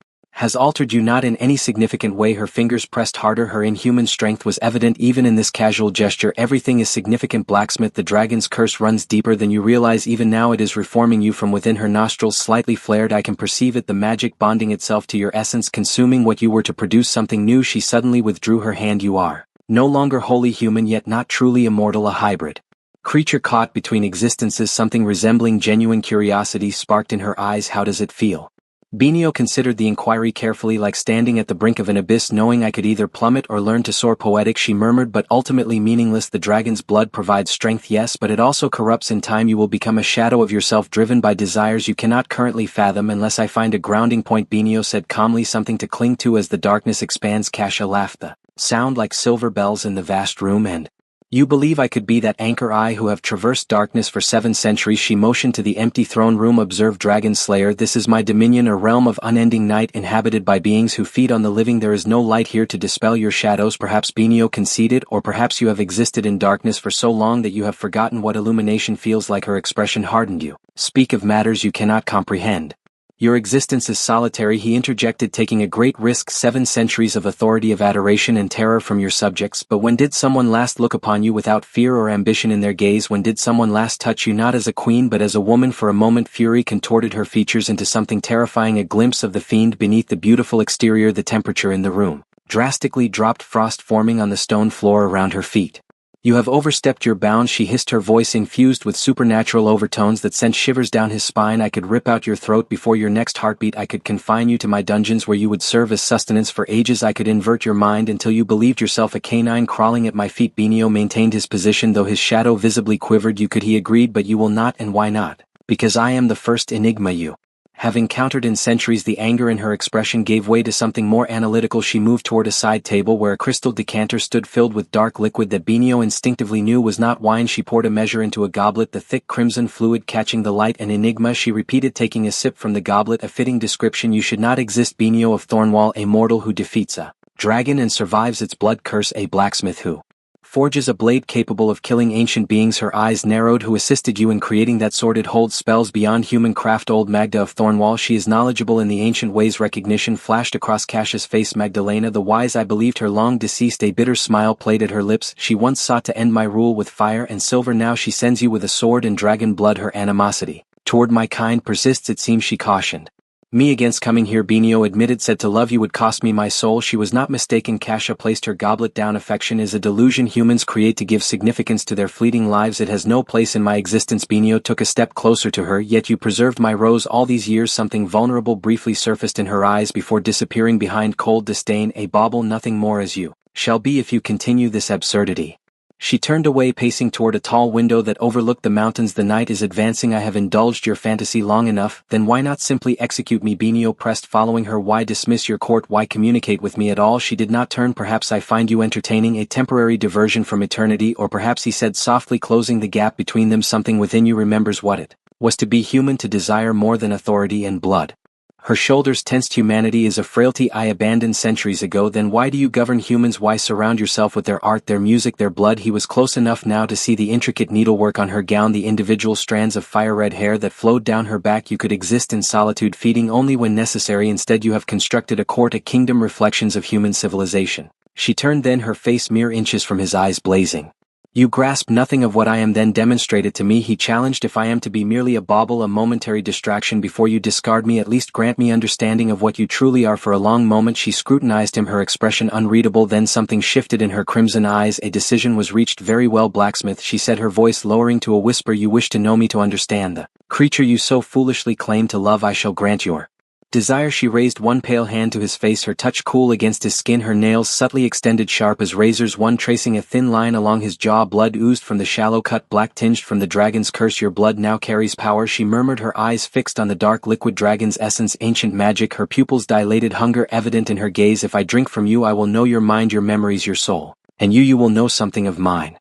has altered you, not in any significant way. Her fingers pressed harder, her inhuman strength was evident even in this casual gesture. Everything is significant, blacksmith. The dragon's curse runs deeper than you realize. Even now it is reforming you from within. Her nostrils slightly flared. I can perceive it, the magic bonding itself to your essence, consuming what you were to produce something new. She suddenly withdrew her hand. You are no longer wholly human, yet not truly immortal, a hybrid creature caught between existences. Something resembling genuine curiosity sparked in her eyes. How does it feel? Benio considered the inquiry carefully. Like standing at the brink of an abyss, knowing I could either plummet or learn to soar. Poetic, she murmured, but ultimately meaningless. The dragon's blood provides strength, yes, but it also corrupts. In time you will become a shadow of yourself, driven by desires you cannot currently fathom unless I find a grounding point, Benio said calmly, something to cling to as the darkness expands. Kasha laughed, the sound like silver bells in the vast room. And you believe I could be that anchor, I who have traversed darkness for 7 centuries? She motioned to the empty throne room. Observe, Dragon Slayer, this is my dominion, a realm of unending night inhabited by beings who feed on the living. There is no light here to dispel your shadows. Perhaps, Benio conceded, or perhaps you have existed in darkness for so long that you have forgotten what illumination feels like. Her expression hardened. You speak of matters you cannot comprehend. Your existence is solitary, he interjected, taking a great risk. 7 centuries of authority, of adoration and terror from your subjects. But when did someone last look upon you without fear or ambition in their gaze? When did someone last touch you not as a queen but as a woman? For a moment fury contorted her features into something terrifying, a glimpse of the fiend beneath the beautiful exterior. The temperature in the room drastically dropped, frost forming on the stone floor around her feet. You have overstepped your bounds, she hissed, her voice infused with supernatural overtones that sent shivers down his spine. I could rip out your throat before your next heartbeat. I could confine you to my dungeons where you would serve as sustenance for ages. I could invert your mind until you believed yourself a canine crawling at my feet. Benio maintained his position, though his shadow visibly quivered. You could, he agreed, but you will not. And why not? Because I am the first enigma you have encountered in centuries. The anger in her expression gave way to something more analytical. She moved toward a side table where a crystal decanter stood filled with dark liquid that Benio instinctively knew was not wine. She poured a measure into a goblet, the thick crimson fluid catching the light. An enigma, she repeated, taking a sip from the goblet. A fitting description. You should not exist, Benio of Thornwall, a mortal who defeats a dragon and survives its blood curse, a blacksmith who forges a blade capable of killing ancient beings. Her eyes narrowed. Who assisted you in creating that sword? It holds spells beyond human craft. Old Magda of Thornwall, she is knowledgeable in the ancient ways. Recognition flashed across Kasha's face. Magdalena the Wise, I believed her long deceased. A bitter smile played at her lips. She once sought to end my rule with fire and silver, now she sends you with a sword and dragon blood. Her animosity toward my kind persists, it seems. She cautioned me against coming here, Benio admitted. Said to love you would cost me my soul. She was not mistaken. Kasha placed her goblet down. Affection is a delusion humans create to give significance to their fleeting lives. It has no place in my existence. Benio took a step closer to her. Yet you preserved my rose all these years. Something vulnerable briefly surfaced in her eyes before disappearing behind cold disdain. A bauble, nothing more, as you shall be if you continue this absurdity. She turned away, pacing toward a tall window that overlooked the mountains. "The night is advancing. I have indulged your fantasy long enough. Then why not simply execute me?" Benio pressed, following her. "Why dismiss your court? Why communicate with me at all?" She did not turn. "Perhaps I find you entertaining, a temporary diversion from eternity." Or perhaps, he said softly, closing the gap between them, something within you remembers what it was to be human, to desire more than authority and blood. Her shoulders tensed. "Humanity is a frailty I abandoned centuries ago." "Then why do you govern humans? Why surround yourself with their art, their music, their blood?" He was close enough now to see the intricate needlework on her gown, the individual strands of fire-red hair that flowed down her back. "You could exist in solitude, feeding only when necessary. Instead you have constructed a court, a kingdom, reflections of human civilization." She turned then, her face mere inches from his eyes, blazing. "You grasp nothing of what I am. Then demonstrate it to me," he challenged. "If I am to be merely a bauble, a momentary distraction before you discard me, at least grant me understanding of what you truly are." For a long moment she scrutinized him, her expression unreadable. Then something shifted in her crimson eyes. A decision was reached. "Very well, blacksmith," she said, her voice lowering to a whisper. "You wish to know me, to understand the creature you so foolishly claim to love. I shall grant your desire." She raised one pale hand to his face, her touch cool against his skin, her nails subtly extended, sharp as razors, one tracing a thin line along his jaw. Blood oozed from the shallow cut, black tinged from the dragon's curse. "Your blood now carries power," she murmured, her eyes fixed on the dark liquid dragon's essence, ancient magic, her pupils dilated, hunger evident in her gaze. "If I drink from you, I will know your mind, your memories, your soul. And you will know something of mine."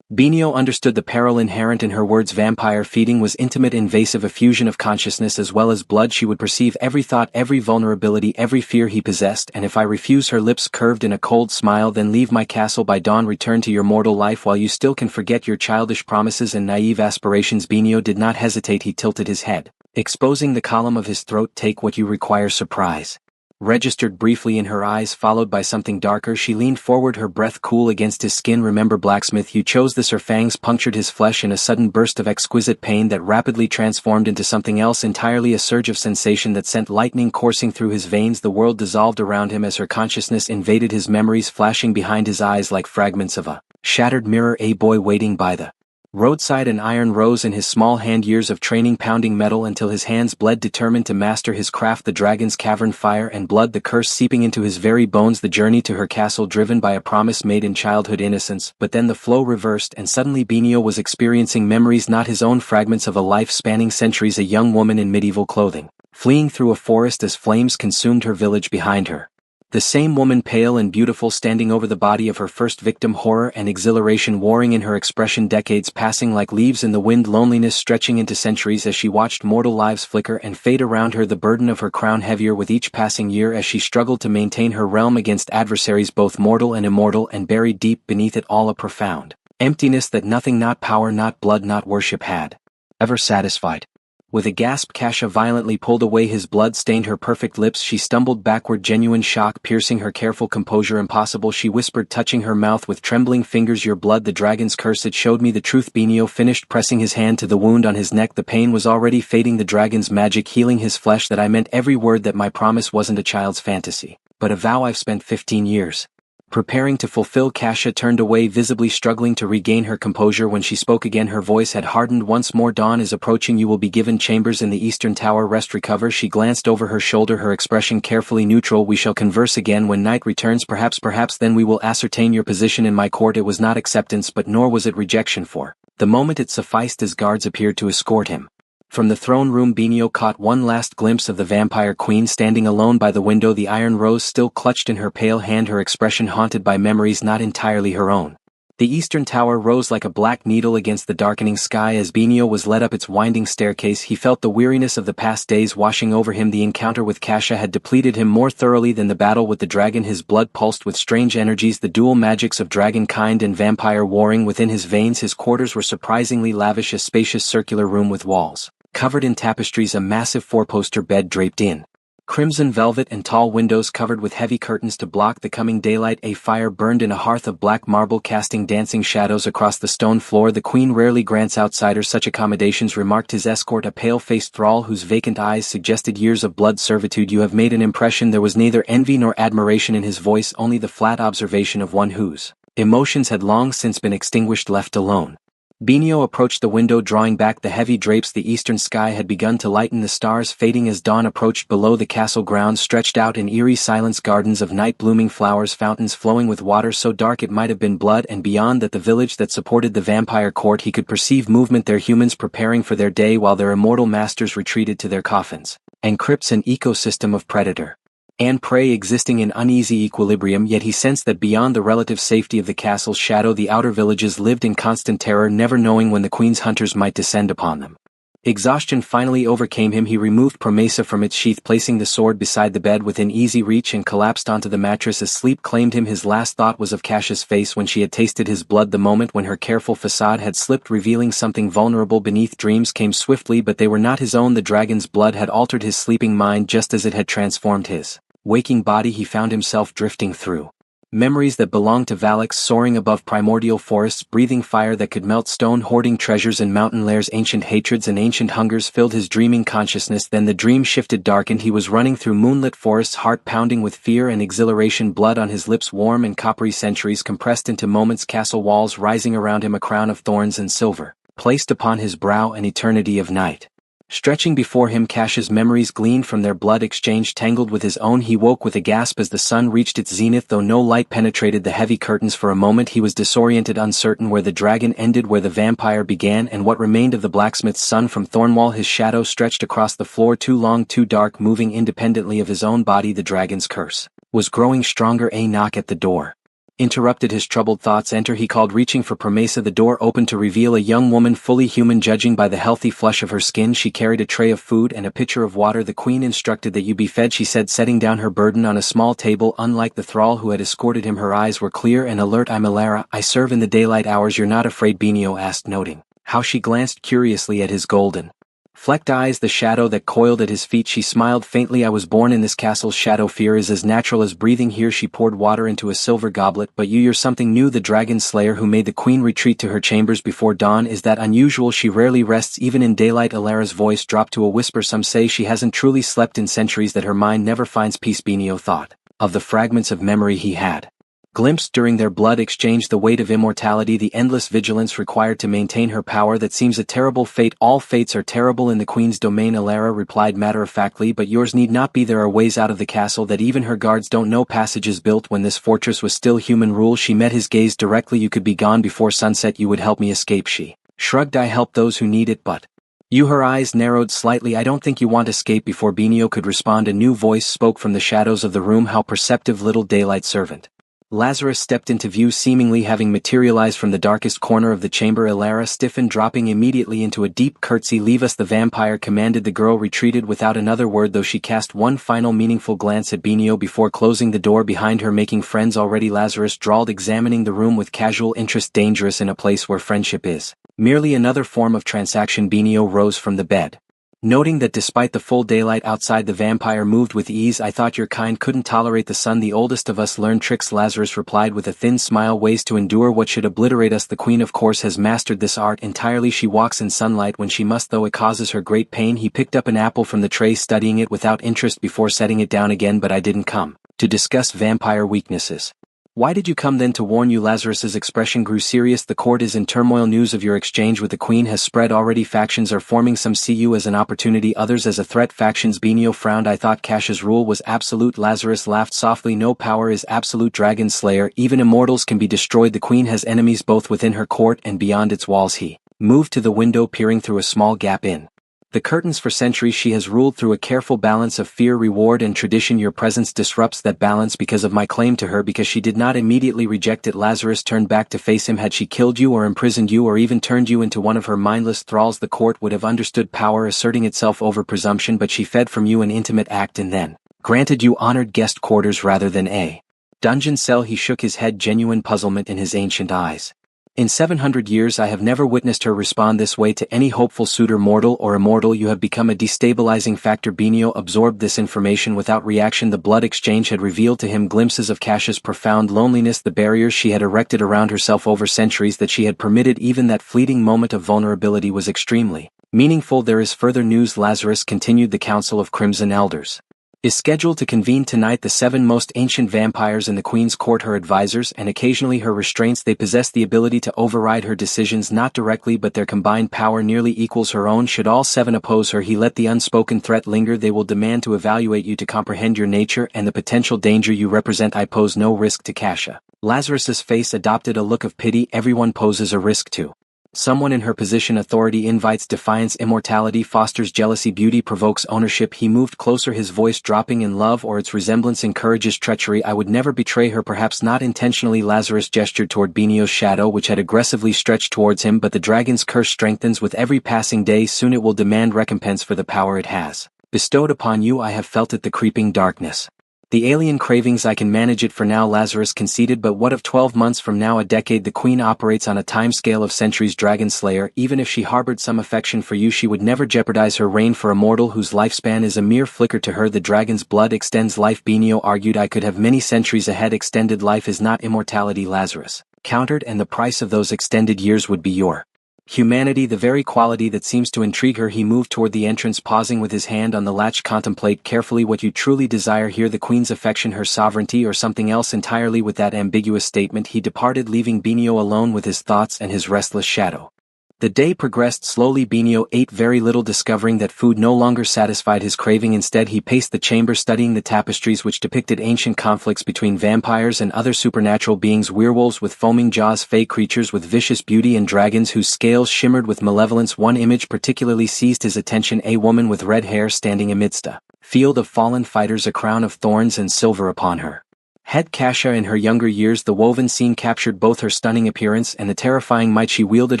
Benio understood the peril inherent in her words. Vampire feeding was intimate, invasive, a fusion of consciousness as well as blood. She would perceive every thought, every vulnerability, every fear he possessed. "And if I refuse?" Her lips curved in a cold smile. "Then leave my castle by dawn, return to your mortal life while you still can forget your childish promises and naive aspirations." Benio did not hesitate. He tilted his head, exposing the column of his throat. "Take what you require." Surprise registered briefly in her eyes, followed by something darker. She leaned forward, her breath cool against his skin. "Remember, blacksmith, you chose this." Her fangs punctured his flesh in a sudden burst of exquisite pain that rapidly transformed into something else entirely, a surge of sensation that sent lightning coursing through his veins. The world dissolved around him as her consciousness invaded his memories, flashing behind his eyes like fragments of a shattered mirror. A boy waiting by the roadside, an iron rose in his small hand, years of training pounding metal until his hands bled, determined to master his craft. The dragon's cavern, fire and blood, the curse seeping into his very bones. The journey to her castle driven by a promise made in childhood innocence. But then the flow reversed, and suddenly Benio was experiencing memories, not his own, fragments of a life spanning centuries. A young woman in medieval clothing, fleeing through a forest as flames consumed her village behind her. The same woman, pale and beautiful, standing over the body of her first victim, horror and exhilaration warring in her expression, decades passing like leaves in the wind, loneliness stretching into centuries as she watched mortal lives flicker and fade around her, the burden of her crown heavier with each passing year as she struggled to maintain her realm against adversaries both mortal and immortal, and buried deep beneath it all a profound emptiness that nothing, not power, not blood, not worship, had ever satisfied. With a gasp, Kasia violently pulled away. His blood stained her perfect lips. She stumbled backward, genuine shock piercing her careful composure. "Impossible," she whispered, touching her mouth with trembling fingers. "Your blood, the dragon's curse, it showed me the truth." Benio finished, pressing his hand to the wound on his neck. The pain was already fading, the dragon's magic healing his flesh. "That I meant every word, that my promise wasn't a child's fantasy, but a vow I've spent 15 years preparing to fulfill." Kasia turned away, visibly struggling to regain her composure. When she spoke again, her voice had hardened once more. "Dawn is approaching. You will be given chambers in the eastern tower. Rest, recover." She glanced over her shoulder, her expression carefully neutral. "We shall converse again when night returns. Perhaps then we will ascertain your position in my court." It was not acceptance, but nor was it rejection, for the moment it sufficed as guards appeared to escort him. From the throne room, Benio caught one last glimpse of the vampire queen standing alone by the window, the iron rose still clutched in her pale hand, her expression haunted by memories not entirely her own. The eastern tower rose like a black needle against the darkening sky. As Benio was led up its winding staircase, he felt the weariness of the past days washing over him. The encounter with Kasia had depleted him more thoroughly than the battle with the dragon. His blood pulsed with strange energies, the dual magics of dragonkind and vampire warring within his veins. His quarters were surprisingly lavish, a spacious circular room with walls covered in tapestries, a massive four-poster bed draped in crimson velvet, and tall windows covered with heavy curtains to block the coming daylight. A fire burned in a hearth of black marble, casting dancing shadows across the stone floor. "The queen rarely grants outsiders such accommodations," remarked his escort, a pale-faced thrall whose vacant eyes suggested years of blood servitude. "You have made an impression." There was neither envy nor admiration in his voice, only the flat observation of one whose emotions had long since been extinguished. "Left alone, Benio approached the window, drawing back the heavy drapes. The eastern sky had begun to lighten, the stars fading as dawn approached. Below the castle grounds stretched out in eerie silence gardens of night, blooming flowers, fountains flowing with water so dark it might have been blood, and beyond that the village that supported the vampire court. He could perceive movement there, humans preparing for their day while their immortal masters retreated to their coffins, and crypts, an ecosystem of predator and prey existing in uneasy equilibrium. Yet he sensed that beyond the relative safety of the castle's shadow, the outer villages lived in constant terror, never knowing when the queen's hunters might descend upon them. Exhaustion finally overcame him. He removed Promesa from its sheath, placing the sword beside the bed within easy reach, and collapsed onto the mattress as sleep claimed him. His last thought was of Kash's face when she had tasted his blood, the moment when her careful facade had slipped, revealing something vulnerable beneath. Dreams came swiftly, but they were not his own. The dragon's blood had altered his sleeping mind just as it had transformed his waking body. He found himself drifting through memories that belonged to Valix, soaring above primordial forests, breathing fire that could melt stone, hoarding treasures in mountain lairs. Ancient hatreds and ancient hungers filled his dreaming consciousness. Then the dream shifted, darkened. He was running through moonlit forests, heart pounding with fear and exhilaration, blood on his lips warm and coppery, centuries compressed into moments, castle walls rising around him, a crown of thorns and silver placed upon his brow, an eternity of night stretching before him. Kash's memories gleaned from their blood exchange, tangled with his own. He woke with a gasp as the sun reached its zenith, though no light penetrated the heavy curtains. For a moment he was disoriented, uncertain where the dragon ended, where the vampire began, and what remained of the blacksmith's son from Thornwall. His shadow stretched across the floor, too long, too dark, moving independently of his own body. The dragon's curse was growing stronger. A knock at the door interrupted his troubled thoughts. Enter, he called, reaching for Promesa. The door opened to reveal a young woman, fully human judging by the healthy flush of her skin. She carried a tray of food and a pitcher of water. The queen instructed that you be fed, she said, setting down her burden on a small table. Unlike the thrall who had escorted him, her eyes were clear and alert. I'm Alara, I serve in the daylight hours. You're not afraid? Benio asked, noting how she glanced curiously at his golden flecked eyes, the shadow that coiled at his feet. She smiled faintly. I was born in this castle's shadow. Fear is as natural as breathing here. She poured water into a silver goblet. But you're something new, the dragon slayer who made the queen retreat to her chambers before dawn. Is that unusual? She rarely rests even in daylight. Alara's voice dropped to a whisper. Some say she hasn't truly slept in centuries, that her mind never finds peace. Benio thought of the fragments of memory he had glimpsed during their blood exchange, the weight of immortality, the endless vigilance required to maintain her power. That seems a terrible fate. All fates are terrible in the queen's domain, Alara replied matter-of-factly, but yours need not be. There are ways out of the castle that even her guards don't know. Passages built when this fortress was still human rule. She met his gaze directly. You could be gone before sunset. You would help me escape. She shrugged. I help those who need it, but you. Her eyes narrowed slightly. I don't think you want escape. Before Benio could respond, a new voice spoke from the shadows of the room. How perceptive, little daylight servant. Lazarus stepped into view, seemingly having materialized from the darkest corner of the chamber. Alara stiffened, dropping immediately into a deep curtsy. Leave us, the vampire commanded. The girl retreated without another word, though she cast one final meaningful glance at Benio before closing the door behind her. Making friends already? Lazarus drawled, examining the room with casual interest. Dangerous in a place where friendship is merely another form of transaction. Benio rose from the bed, noting that despite the full daylight outside, the vampire moved with ease. I thought your kind couldn't tolerate the sun. The oldest of us learn tricks, Lazarus replied with a thin smile. Ways to endure what should obliterate us. The queen, of course, has mastered this art entirely. She walks in sunlight when she must, though it causes her great pain. He picked up an apple from the tray, studying it without interest before setting it down again. But I didn't come to discuss vampire weaknesses. Why did you come then? To warn you. Lazarus's expression grew serious. The court is in turmoil. News of your exchange with the queen has spread already. Factions are forming. Some see you as an opportunity, others as a threat. Factions. Benio frowned. I thought Kash's rule was absolute. Lazarus laughed softly. No power is absolute, dragon slayer. Even immortals can be destroyed. The queen has enemies both within her court and beyond its walls. He moved to the window, peering through a small gap in the curtains. For centuries she has ruled through a careful balance of fear, reward, and tradition. Your presence disrupts that balance. Because of my claim to her, because she did not immediately reject it. Lazarus turned back to face him. Had she killed you or imprisoned you or even turned you into one of her mindless thralls, the court would have understood power asserting itself over presumption. But she fed from you an intimate act and then granted you honored guest quarters rather than a dungeon cell. He shook his head, genuine puzzlement in his ancient eyes. In 700 years I have never witnessed her respond this way to any hopeful suitor, mortal or immortal. You have become a destabilizing factor. Benio absorbed this information without reaction. The blood exchange had revealed to him glimpses of Kash's profound loneliness, the barriers she had erected around herself over centuries, that she had permitted even that fleeting moment of vulnerability was extremely meaningful. There is further news, Lazarus continued. The Council of Crimson Elders Is scheduled to convene tonight. The 7 most ancient vampires in the Queen's court, her advisors and occasionally her restraints. They possess the ability to override her decisions, not directly, but their combined power nearly equals her own. Should all 7 oppose her, he let the unspoken threat linger. They will demand to evaluate you to comprehend your nature and the potential danger you represent. I pose no risk to Kasha. Lazarus's face adopted a look of pity. Everyone poses a risk to someone in her position. Authority invites defiance. Immortality fosters jealousy. Beauty provokes ownership. He moved closer, his voice dropping. In love or its resemblance encourages treachery. I would never betray her, perhaps not intentionally. Lazarus gestured toward Benio's shadow, which had aggressively stretched towards him, but the dragon's curse strengthens with every passing day. Soon it will demand recompense for the power it has bestowed upon you. I have felt it, the creeping darkness. The alien cravings. I can manage it for now, Lazarus conceded, but what of 12 months from now, a decade? The Queen operates on a timescale of centuries. Dragon Slayer, even if she harbored some affection for you, she would never jeopardize her reign for a mortal whose lifespan is a mere flicker to her. The dragon's blood extends life, Benio argued. I could have many centuries ahead. Extended life is not immortality, Lazarus countered, and the price of those extended years would be your humanity, the very quality that seems to intrigue her. He moved toward the entrance, pausing with his hand on the latch. Contemplate carefully what you truly desire here: the Queen's affection, her sovereignty, or something else entirely. With that ambiguous statement he departed, leaving Benio alone with his thoughts and his restless shadow. The day progressed slowly. Benio ate very little, discovering that food no longer satisfied his craving. Instead he paced the chamber, studying the tapestries which depicted ancient conflicts between vampires and other supernatural beings: werewolves with foaming jaws, fey creatures with vicious beauty, and dragons whose scales shimmered with malevolence. One image particularly seized his attention: a woman with red hair standing amidst a field of fallen fighters, a crown of thorns and silver upon her head. Kasha in her younger years. The woven scene captured both her stunning appearance and the terrifying might she wielded.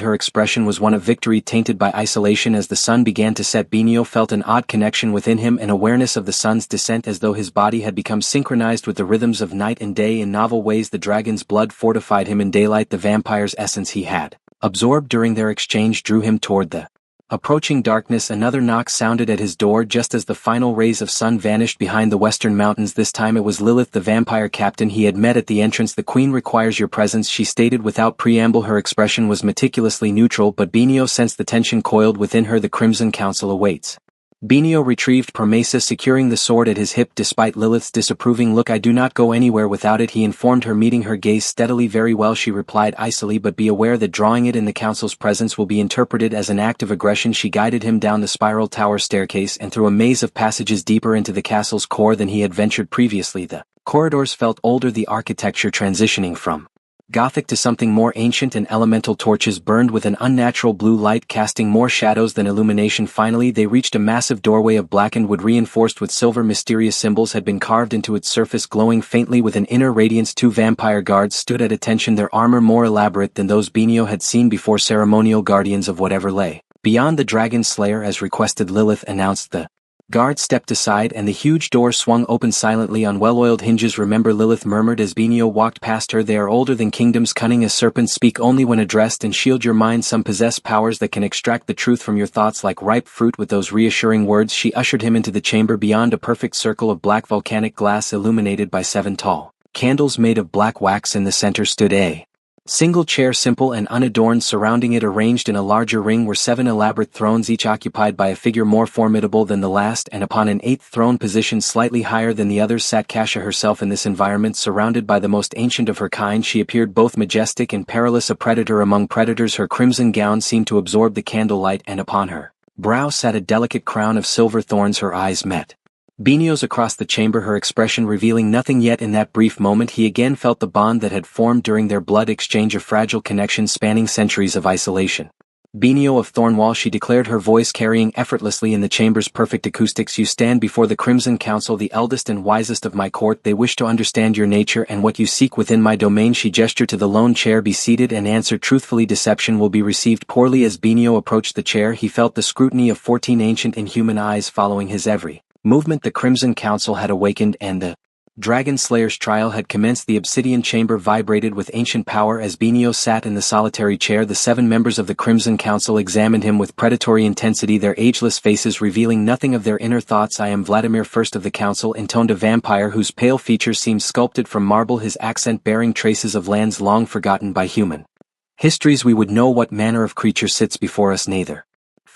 Her expression was one of victory tainted by isolation. As the sun began to set, Benio felt an odd connection within him, an awareness of the sun's descent, as though his body had become synchronized with the rhythms of night and day. In novel ways the dragon's blood fortified him in daylight. The vampire's essence he had absorbed during their exchange drew him toward the approaching darkness. Another knock sounded at his door just as the final rays of sun vanished behind the western mountains. This time it was Lilith, the vampire captain he had met at the entrance. The Queen requires your presence, she stated without preamble. Her expression was meticulously neutral, but Benio sensed the tension coiled within her. The Crimson Council awaits. Benio retrieved Promesa, securing the sword at his hip despite Lilith's disapproving look. I do not go anywhere without it, he informed her, meeting her gaze steadily. Very well, she replied icily, but be aware that drawing it in the council's presence will be interpreted as an act of aggression. She guided him down the spiral tower staircase and through a maze of passages deeper into the castle's core than he had ventured previously. The corridors felt older, the architecture transitioning from Gothic to something more ancient, and elemental torches burned with an unnatural blue light, casting more shadows than illumination. Finally they reached a massive doorway of blackened wood reinforced with silver. Mysterious symbols had been carved into its surface, glowing faintly with an inner radiance. 2 vampire guards stood at attention, their armor more elaborate than those Benio had seen before, ceremonial guardians of whatever lay beyond. The Dragon Slayer, as requested, Lilith announced. The guard stepped aside and the huge door swung open silently on well-oiled hinges. Remember, Lilith murmured as Benio walked past her, they are older than kingdoms, cunning as serpents, speak only when addressed, and shield your mind. Some possess powers that can extract the truth from your thoughts like ripe fruit. With those reassuring words she ushered him into the chamber beyond, a perfect circle of black volcanic glass illuminated by 7 tall candles made of black wax. In the center stood a single chair, simple and unadorned. Surrounding it, arranged in a larger ring, were 7 elaborate thrones, each occupied by a figure more formidable than the last, and upon an 8th throne positioned slightly higher than the others sat Kasha herself. In this environment, surrounded by the most ancient of her kind, she appeared both majestic and perilous, a predator among predators. Her crimson gown seemed to absorb the candlelight, and upon her brow sat a delicate crown of silver thorns. Her eyes met Benio's across the chamber, her expression revealing nothing. Yet in that brief moment he again felt the bond that had formed during their blood exchange, a fragile connection spanning centuries of isolation. Benio of Thornwall, she declared, her voice carrying effortlessly in the chamber's perfect acoustics, you stand before the Crimson Council, the eldest and wisest of my court. They wish to understand your nature and what you seek within my domain. She gestured to the lone chair. Be seated and answer truthfully. Deception will be received poorly. As Benio approached the chair he felt the scrutiny of 14 ancient inhuman eyes following his every movement. The Crimson Council had awakened and the Dragon Slayer's trial had commenced. The obsidian chamber vibrated with ancient power as Benio sat in the solitary chair. The 7 members of the Crimson Council examined him with predatory intensity, their ageless faces revealing nothing of their inner thoughts. I am Vladimir, first of the council, intoned a vampire whose pale features seemed sculpted from marble, his accent bearing traces of lands long forgotten by human histories. We would know what manner of creature sits before us, neither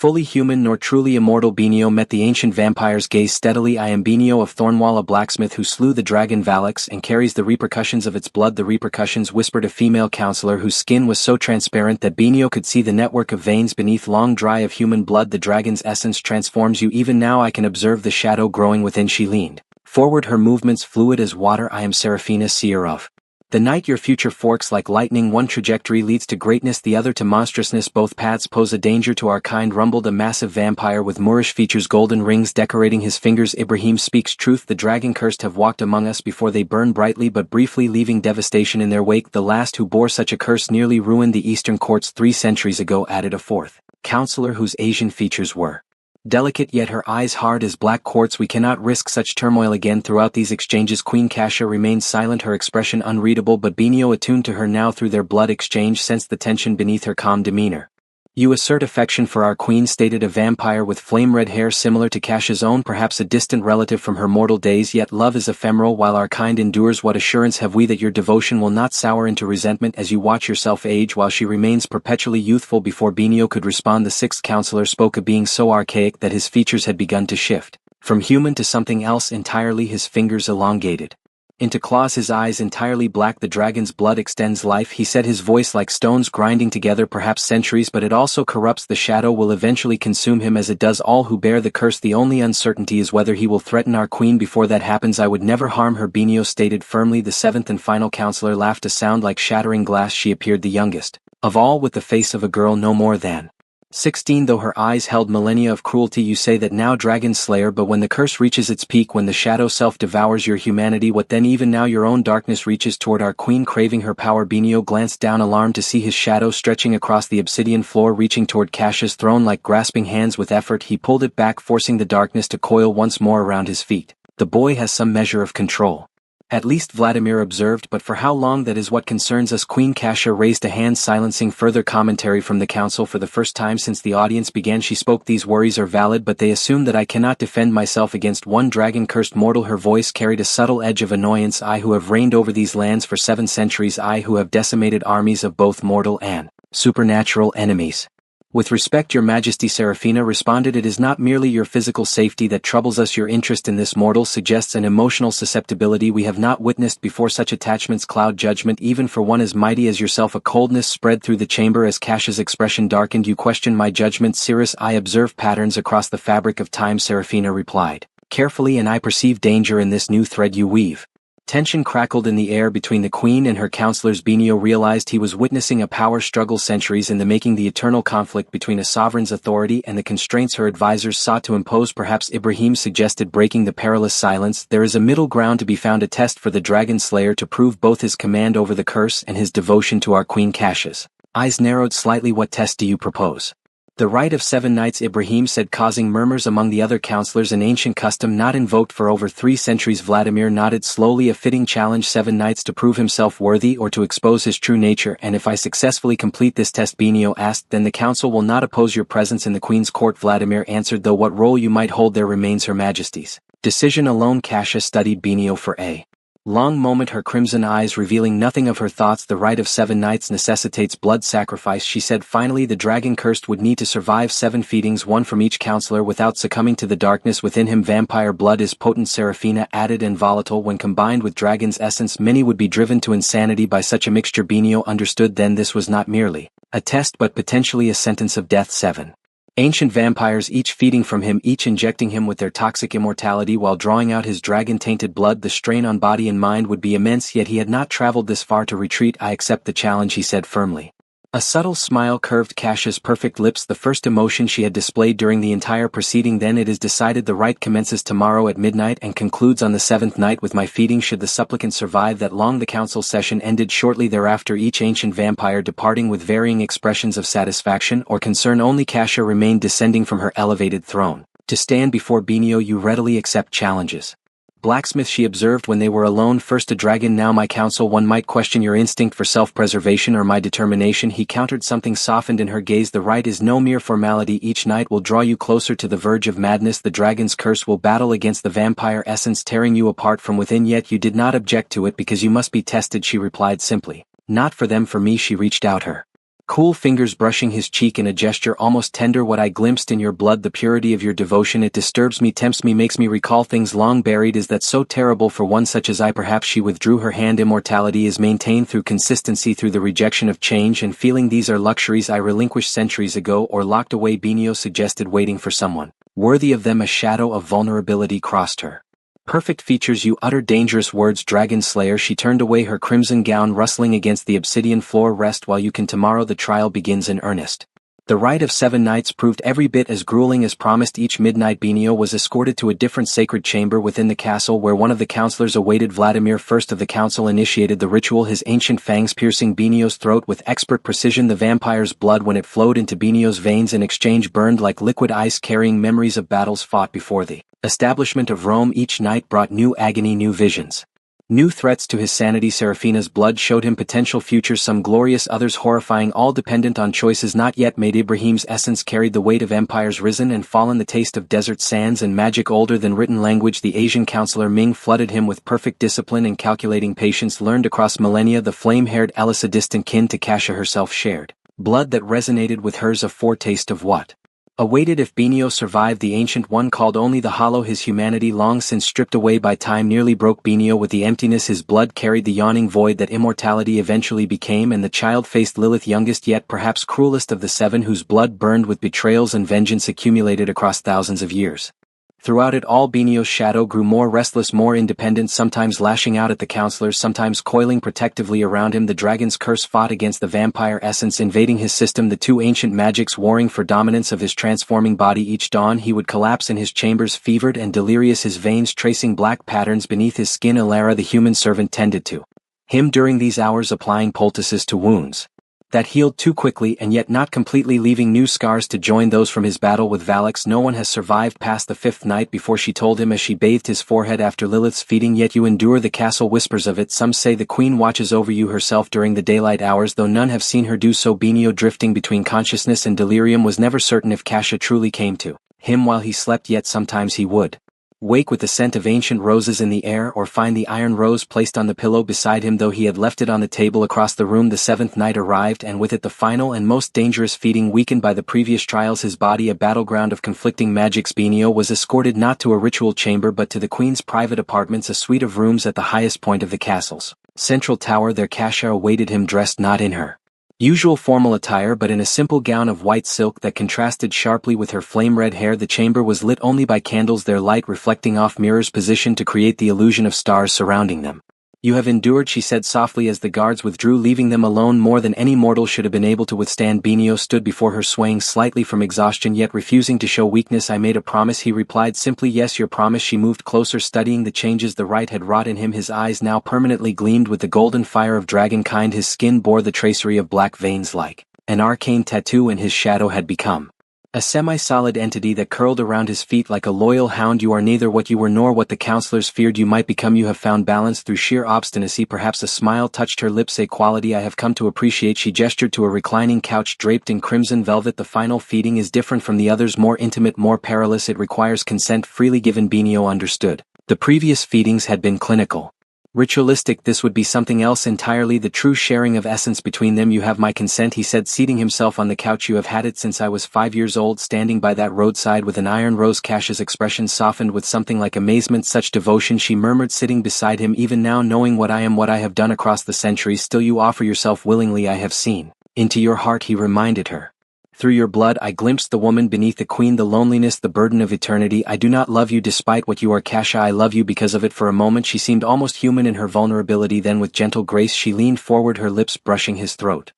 fully human nor truly immortal Benio met the ancient vampire's gaze steadily. I am Benio of Thornwall, a blacksmith who slew the dragon Valix and carries the repercussions of its blood. The repercussions, whispered a female counselor whose skin was so transparent that Benio could see the network of veins beneath. Long dry of human blood, the dragon's essence transforms you. Even now I can observe the shadow growing within. She leaned forward, her movements fluid as water. I am Seraphina, seer of the night. Your future forks like lightning. One trajectory leads to greatness, the other to monstrousness. Both paths pose a danger to our kind, rumbled a massive vampire with Moorish features, golden rings decorating his fingers. Ibrahim speaks truth. The dragon cursed have walked among us before. They burn brightly but briefly, leaving devastation in their wake. The last who bore such a curse nearly ruined the eastern courts 3 centuries ago, added a fourth counselor whose Asian features were delicate yet her eyes hard as black quartz. We cannot risk such turmoil again. Throughout these exchanges Queen Kasha remained silent, her expression unreadable, but Benio, attuned to her now through their blood exchange, sensed the tension beneath her calm demeanor. You assert affection for our queen, stated a vampire with flame-red hair similar to Kasha's own, perhaps a distant relative from her mortal days, yet love is ephemeral while our kind endures. What assurance have we that your devotion will not sour into resentment as you watch yourself age while she remains perpetually youthful? Before Benio could respond, the sixth counselor spoke, a being so archaic that his features had begun to shift from human to something else entirely. His fingers elongated into claws, his eyes entirely black. The dragon's blood extends life, he said, his voice like stones grinding together, perhaps centuries, but it also corrupts. The shadow will eventually consume him as it does all who bear the curse. The only uncertainty is whether he will threaten our queen. Before that happens I would never harm her, Benio stated firmly. The seventh and final counselor laughed, a sound like shattering glass. She appeared the youngest of all, with the face of a girl no more than 16, though her eyes held millennia of cruelty. You say that now, dragon slayer, but when the curse reaches its peak, when the shadow self devours your humanity, what then? Even now your own darkness reaches toward our queen, craving her power. Benio glanced down, alarmed to see his shadow stretching across the obsidian floor, reaching toward Kasha's throne like grasping hands. With effort he pulled it back, forcing the darkness to coil once more around his feet. The boy has some measure of control, at least, Vladimir observed, but for how long? That is what concerns us. Queen Kasha raised a hand, silencing further commentary from the council. For the first time since the audience began she spoke. These worries are valid, but they assume that I cannot defend myself against one dragon-cursed mortal. Her voice carried a subtle edge of annoyance. I who have reigned over these lands for 7 centuries, I who have decimated armies of both mortal and supernatural enemies. With respect, your majesty, Seraphina responded, it is not merely your physical safety that troubles us. Your interest in this mortal suggests an emotional susceptibility we have not witnessed before. Such attachments cloud judgment even for one as mighty as yourself. A coldness spread through the chamber as Kasha's expression darkened. You question my judgment, Cirrus? I observe patterns across the fabric of time, Seraphina replied carefully, and I perceive danger in this new thread you weave. Tension crackled in the air between the queen and her counselors. Benio realized he was witnessing a power struggle, centuries in the making, the eternal conflict between a sovereign's authority and the constraints her advisors sought to impose. Perhaps, Ibrahim suggested, breaking the perilous silence, there is a middle ground to be found, a test for the dragon slayer to prove both his command over the curse and his devotion to our queen. Kasha's eyes narrowed slightly. What test do you propose? The right of 7 nights, Ibrahim said, causing murmurs among the other counselors, an ancient custom not invoked for over 3 centuries. Vladimir nodded slowly. A fitting challenge, 7 nights to prove himself worthy or to expose his true nature. And if I successfully complete this test, Benio asked, then the council will not oppose your presence in the queen's court, Vladimir answered, though what role you might hold there remains her majesty's decision alone. Kasha studied Benio for a long moment, her crimson eyes revealing nothing of her thoughts. The rite of 7 nights necessitates blood sacrifice, she said finally. The dragon cursed would need to survive 7 feedings, 1 from each counselor, without succumbing to the darkness within him. Vampire blood is potent, Seraphina added, and volatile. When combined with dragon's essence, many would be driven to insanity by such a mixture. Benio understood then this was not merely a test but potentially a sentence of death. 7 ancient vampires, each feeding from him, each injecting him with their toxic immortality while drawing out his dragon-tainted blood. The strain on body and mind would be immense, yet he had not traveled this far to retreat. I accept the challenge, he said firmly. A subtle smile curved Kasha's perfect lips, the first emotion she had displayed during the entire proceeding. Then it is decided. The rite commences tomorrow at midnight and concludes on the 7th night with my feeding. Should the supplicant survive that long, the council session ended shortly thereafter, each ancient vampire departing with varying expressions of satisfaction or concern. Only Kasha remained, descending from her elevated throne to stand before Benio. You readily accept challenges, blacksmith, she observed when they were alone. First a dragon, now my counsel. One might question your instinct for self-preservation or my determination, he countered. Something softened in her gaze. The rite is no mere formality. Each night will draw you closer to the verge of madness. The dragon's curse will battle against the vampire essence, tearing you apart from within. Yet you did not object to it because you must be tested, she replied simply. Not for them, for me. She reached out her Cool fingers brushing his cheek in a gesture almost tender. What I glimpsed in your blood, the purity of your devotion, it disturbs me, tempts me, makes me recall things long buried. Is that so terrible for one such as I? Perhaps she withdrew her hand. Immortality is maintained through consistency, through the rejection of change and feeling. These are luxuries I relinquished centuries ago or locked away. Benio suggested, waiting for someone worthy of them. A shadow of vulnerability crossed her perfect features. You utter dangerous words, dragon slayer. She turned away, her crimson gown rustling against the obsidian floor. Rest while you can. Tomorrow the trial begins in earnest. The rite of 7 nights proved every bit as grueling as promised. Each midnight Benio was escorted to a different sacred chamber within the castle where one of the counselors awaited. Vladimir, first of the council, initiated the ritual, his ancient fangs piercing Benio's throat with expert precision. The vampire's blood, when it flowed into Benio's veins in exchange, burned like liquid ice, carrying memories of battles fought before the establishment of Rome. Each night brought new agony, new visions, new threats to his sanity. Serafina's blood showed him potential futures, some glorious, others horrifying, all dependent on choices not yet made. Ibrahim's essence carried the weight of empires risen and fallen, the taste of desert sands and magic older than written language. The Asian counselor Ming flooded him with perfect discipline and calculating patience learned across millennia. The flame-haired Ellis, a distant kin to Kasha herself, shared blood that resonated with hers, a foretaste of what awaited if Benio survived. The Ancient One called only the hollow, his humanity long since stripped away by time nearly broke Benio with the emptiness his blood carried, the yawning void that immortality eventually became. And the child faced Lilith, youngest yet perhaps cruelest of the 7, whose blood burned with betrayals and vengeance accumulated across thousands of years. Throughout it all, Benio's shadow grew more restless, more independent, sometimes lashing out at the counselors, sometimes coiling protectively around him. The dragon's curse fought against the vampire essence invading his system, the 2 ancient magics warring for dominance of his transforming body. Each dawn he would collapse in his chambers, fevered and delirious, his veins tracing black patterns beneath his skin. Ilara, the human servant, tended to him during these hours, applying poultices to wounds that healed too quickly and yet not completely, leaving new scars to join those from his battle with Valak. No one has survived past the 5th night before, she told him as she bathed his forehead after Lilith's feeding. Yet you endure. The castle whispers of it. Some say the queen watches over you herself during the daylight hours, though none have seen her do so. Benio, drifting between consciousness and delirium, was never certain if Kasha truly came to him while he slept, yet sometimes he would wake with the scent of ancient roses in the air, or find the iron rose placed on the pillow beside him, though he had left it on the table across the room. The 7th night arrived, and with it the final and most dangerous feeding. Weakened by the previous trials, his body a battleground of conflicting magics, Benio was escorted not to a ritual chamber but to the queen's private apartments, a suite of rooms at the highest point of the castle's central tower. There Kasha awaited him, dressed not in her usual formal attire but in a simple gown of white silk that contrasted sharply with her flame-red hair. The chamber was lit only by candles, their light reflecting off mirrors positioned to create the illusion of stars surrounding them. You have endured, she said softly as the guards withdrew, leaving them alone, more than any mortal should have been able to withstand. Benio stood before her, swaying slightly from exhaustion yet refusing to show weakness. I made a promise, he replied simply. Yes, your promise. She moved closer, studying the changes the rite had wrought in him. His eyes now permanently gleamed with the golden fire of dragonkind. His skin bore the tracery of black veins like an arcane tattoo, and his shadow had become a semi-solid entity that curled around his feet like a loyal hound. You are neither what you were nor what the counselors feared you might become. You have found balance through sheer obstinacy. Perhaps a smile touched her lips, a quality I have come to appreciate. She gestured to a reclining couch draped in crimson velvet. The final feeding is different from the others, more intimate, more perilous. It requires consent freely given. Benio understood. The previous feedings had been clinical, ritualistic. This would be something else entirely, the true sharing of essence between them. You have my consent, he said, seating himself on the couch. You have had it since I was 5 years old, standing by that roadside with an iron rose. Kasha's expression softened with something like amazement. Such devotion, she murmured, sitting beside him. Even now, knowing what I am, what I have done across the centuries, still you offer yourself willingly. I have seen into your heart, he reminded her. Through your blood I glimpsed the woman beneath the queen, the loneliness, the burden of eternity. I do not love you despite what you are, Kasha. I love you because of it. For a moment she seemed almost human in her vulnerability, then with gentle grace she leaned forward, her lips brushing his throat.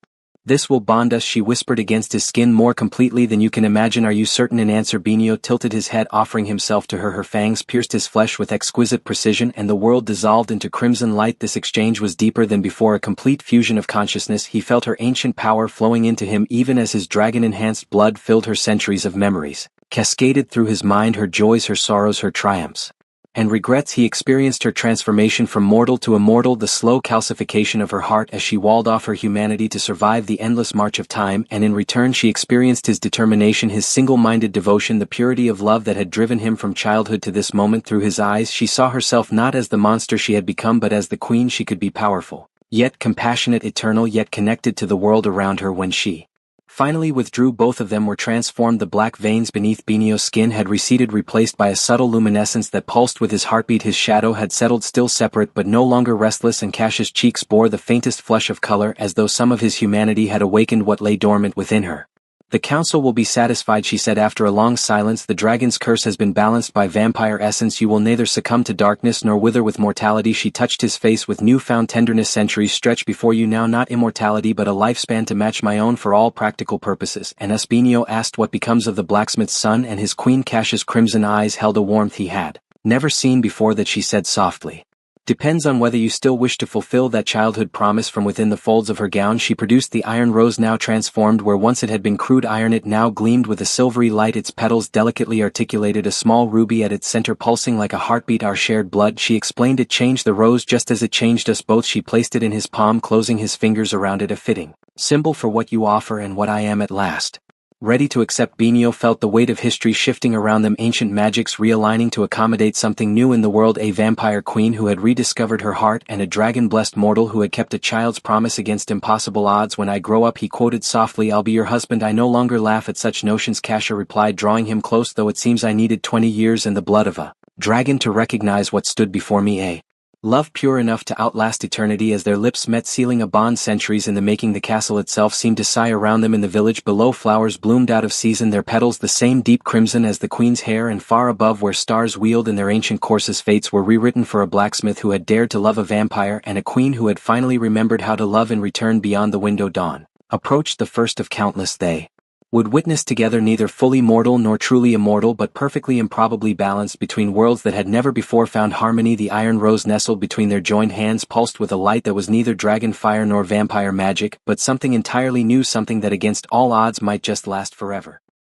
This will bond us, she whispered against his skin, more completely than you can imagine. Are you certain? In answer, Benio tilted his head, offering himself to her. Her fangs pierced his flesh with exquisite precision, and the world dissolved into crimson light. This exchange was deeper than before, a complete fusion of consciousness. He felt her ancient power flowing into him, even as his dragon-enhanced blood filled her. Centuries of memories cascaded through his mind, her joys, her sorrows, her triumphs and regrets. He experienced her transformation from mortal to immortal, the slow calcification of her heart as she walled off her humanity to survive the endless march of time, and in return she experienced his determination, his single-minded devotion, the purity of love that had driven him from childhood to this moment. Through his eyes she saw herself not as the monster she had become but as the queen she could be, powerful, yet compassionate, eternal, yet connected to the world around her. When she finally withdrew, both of them were transformed. The black veins beneath Benio's skin had receded, replaced by a subtle luminescence that pulsed with his heartbeat. His shadow had settled, still separate but no longer restless, and Cash's cheeks bore the faintest flush of color, as though some of his humanity had awakened what lay dormant within her. "The council will be satisfied," she said after a long silence. "The dragon's curse has been balanced by vampire essence. You will neither succumb to darkness nor wither with mortality." She touched his face with newfound tenderness. "Centuries stretch before you now, not immortality but a lifespan to match my own for all practical purposes." And Benio asked what becomes of the blacksmith's son and his queen. Cash's crimson eyes held a warmth he had never seen before. "That," she said softly, "depends on whether you still wish to fulfill that childhood promise." From within the folds of her gown she produced the iron rose, now transformed. Where once it had been crude iron, it now gleamed with a silvery light, its petals delicately articulated, a small ruby at its center pulsing like a heartbeat. "Our shared blood," she explained. "It changed the rose just as it changed us both." She placed it in his palm, closing his fingers around it. "A fitting symbol for what you offer and what I am at last ready to accept." Benio felt the weight of history shifting around them, ancient magics realigning to accommodate something new in the world. A vampire queen who had rediscovered her heart, and a dragon-blessed mortal who had kept a child's promise against impossible odds. "When I grow up," he quoted softly, "I'll be your husband." "I no longer laugh at such notions," Kasha replied, drawing him close. "Though it seems I needed 20 years and the blood of a dragon to recognize what stood before me, a love pure enough to outlast eternity." As their lips met, sealing a bond centuries in the making, the castle itself seemed to sigh around them. In the village below, flowers bloomed out of season, their petals the same deep crimson as the queen's hair, and far above, where stars wheeled in their ancient courses, fates were rewritten for a blacksmith who had dared to love a vampire, and a queen who had finally remembered how to love in return. Beyond the window, dawn approached, the first of countless they would witness together, neither fully mortal nor truly immortal, but perfectly improbably balanced between worlds that had never before found harmony. The iron rose nestled between their joined hands, pulsed with a light that was neither dragon fire nor vampire magic, but something entirely new, something that against all odds might just last forever.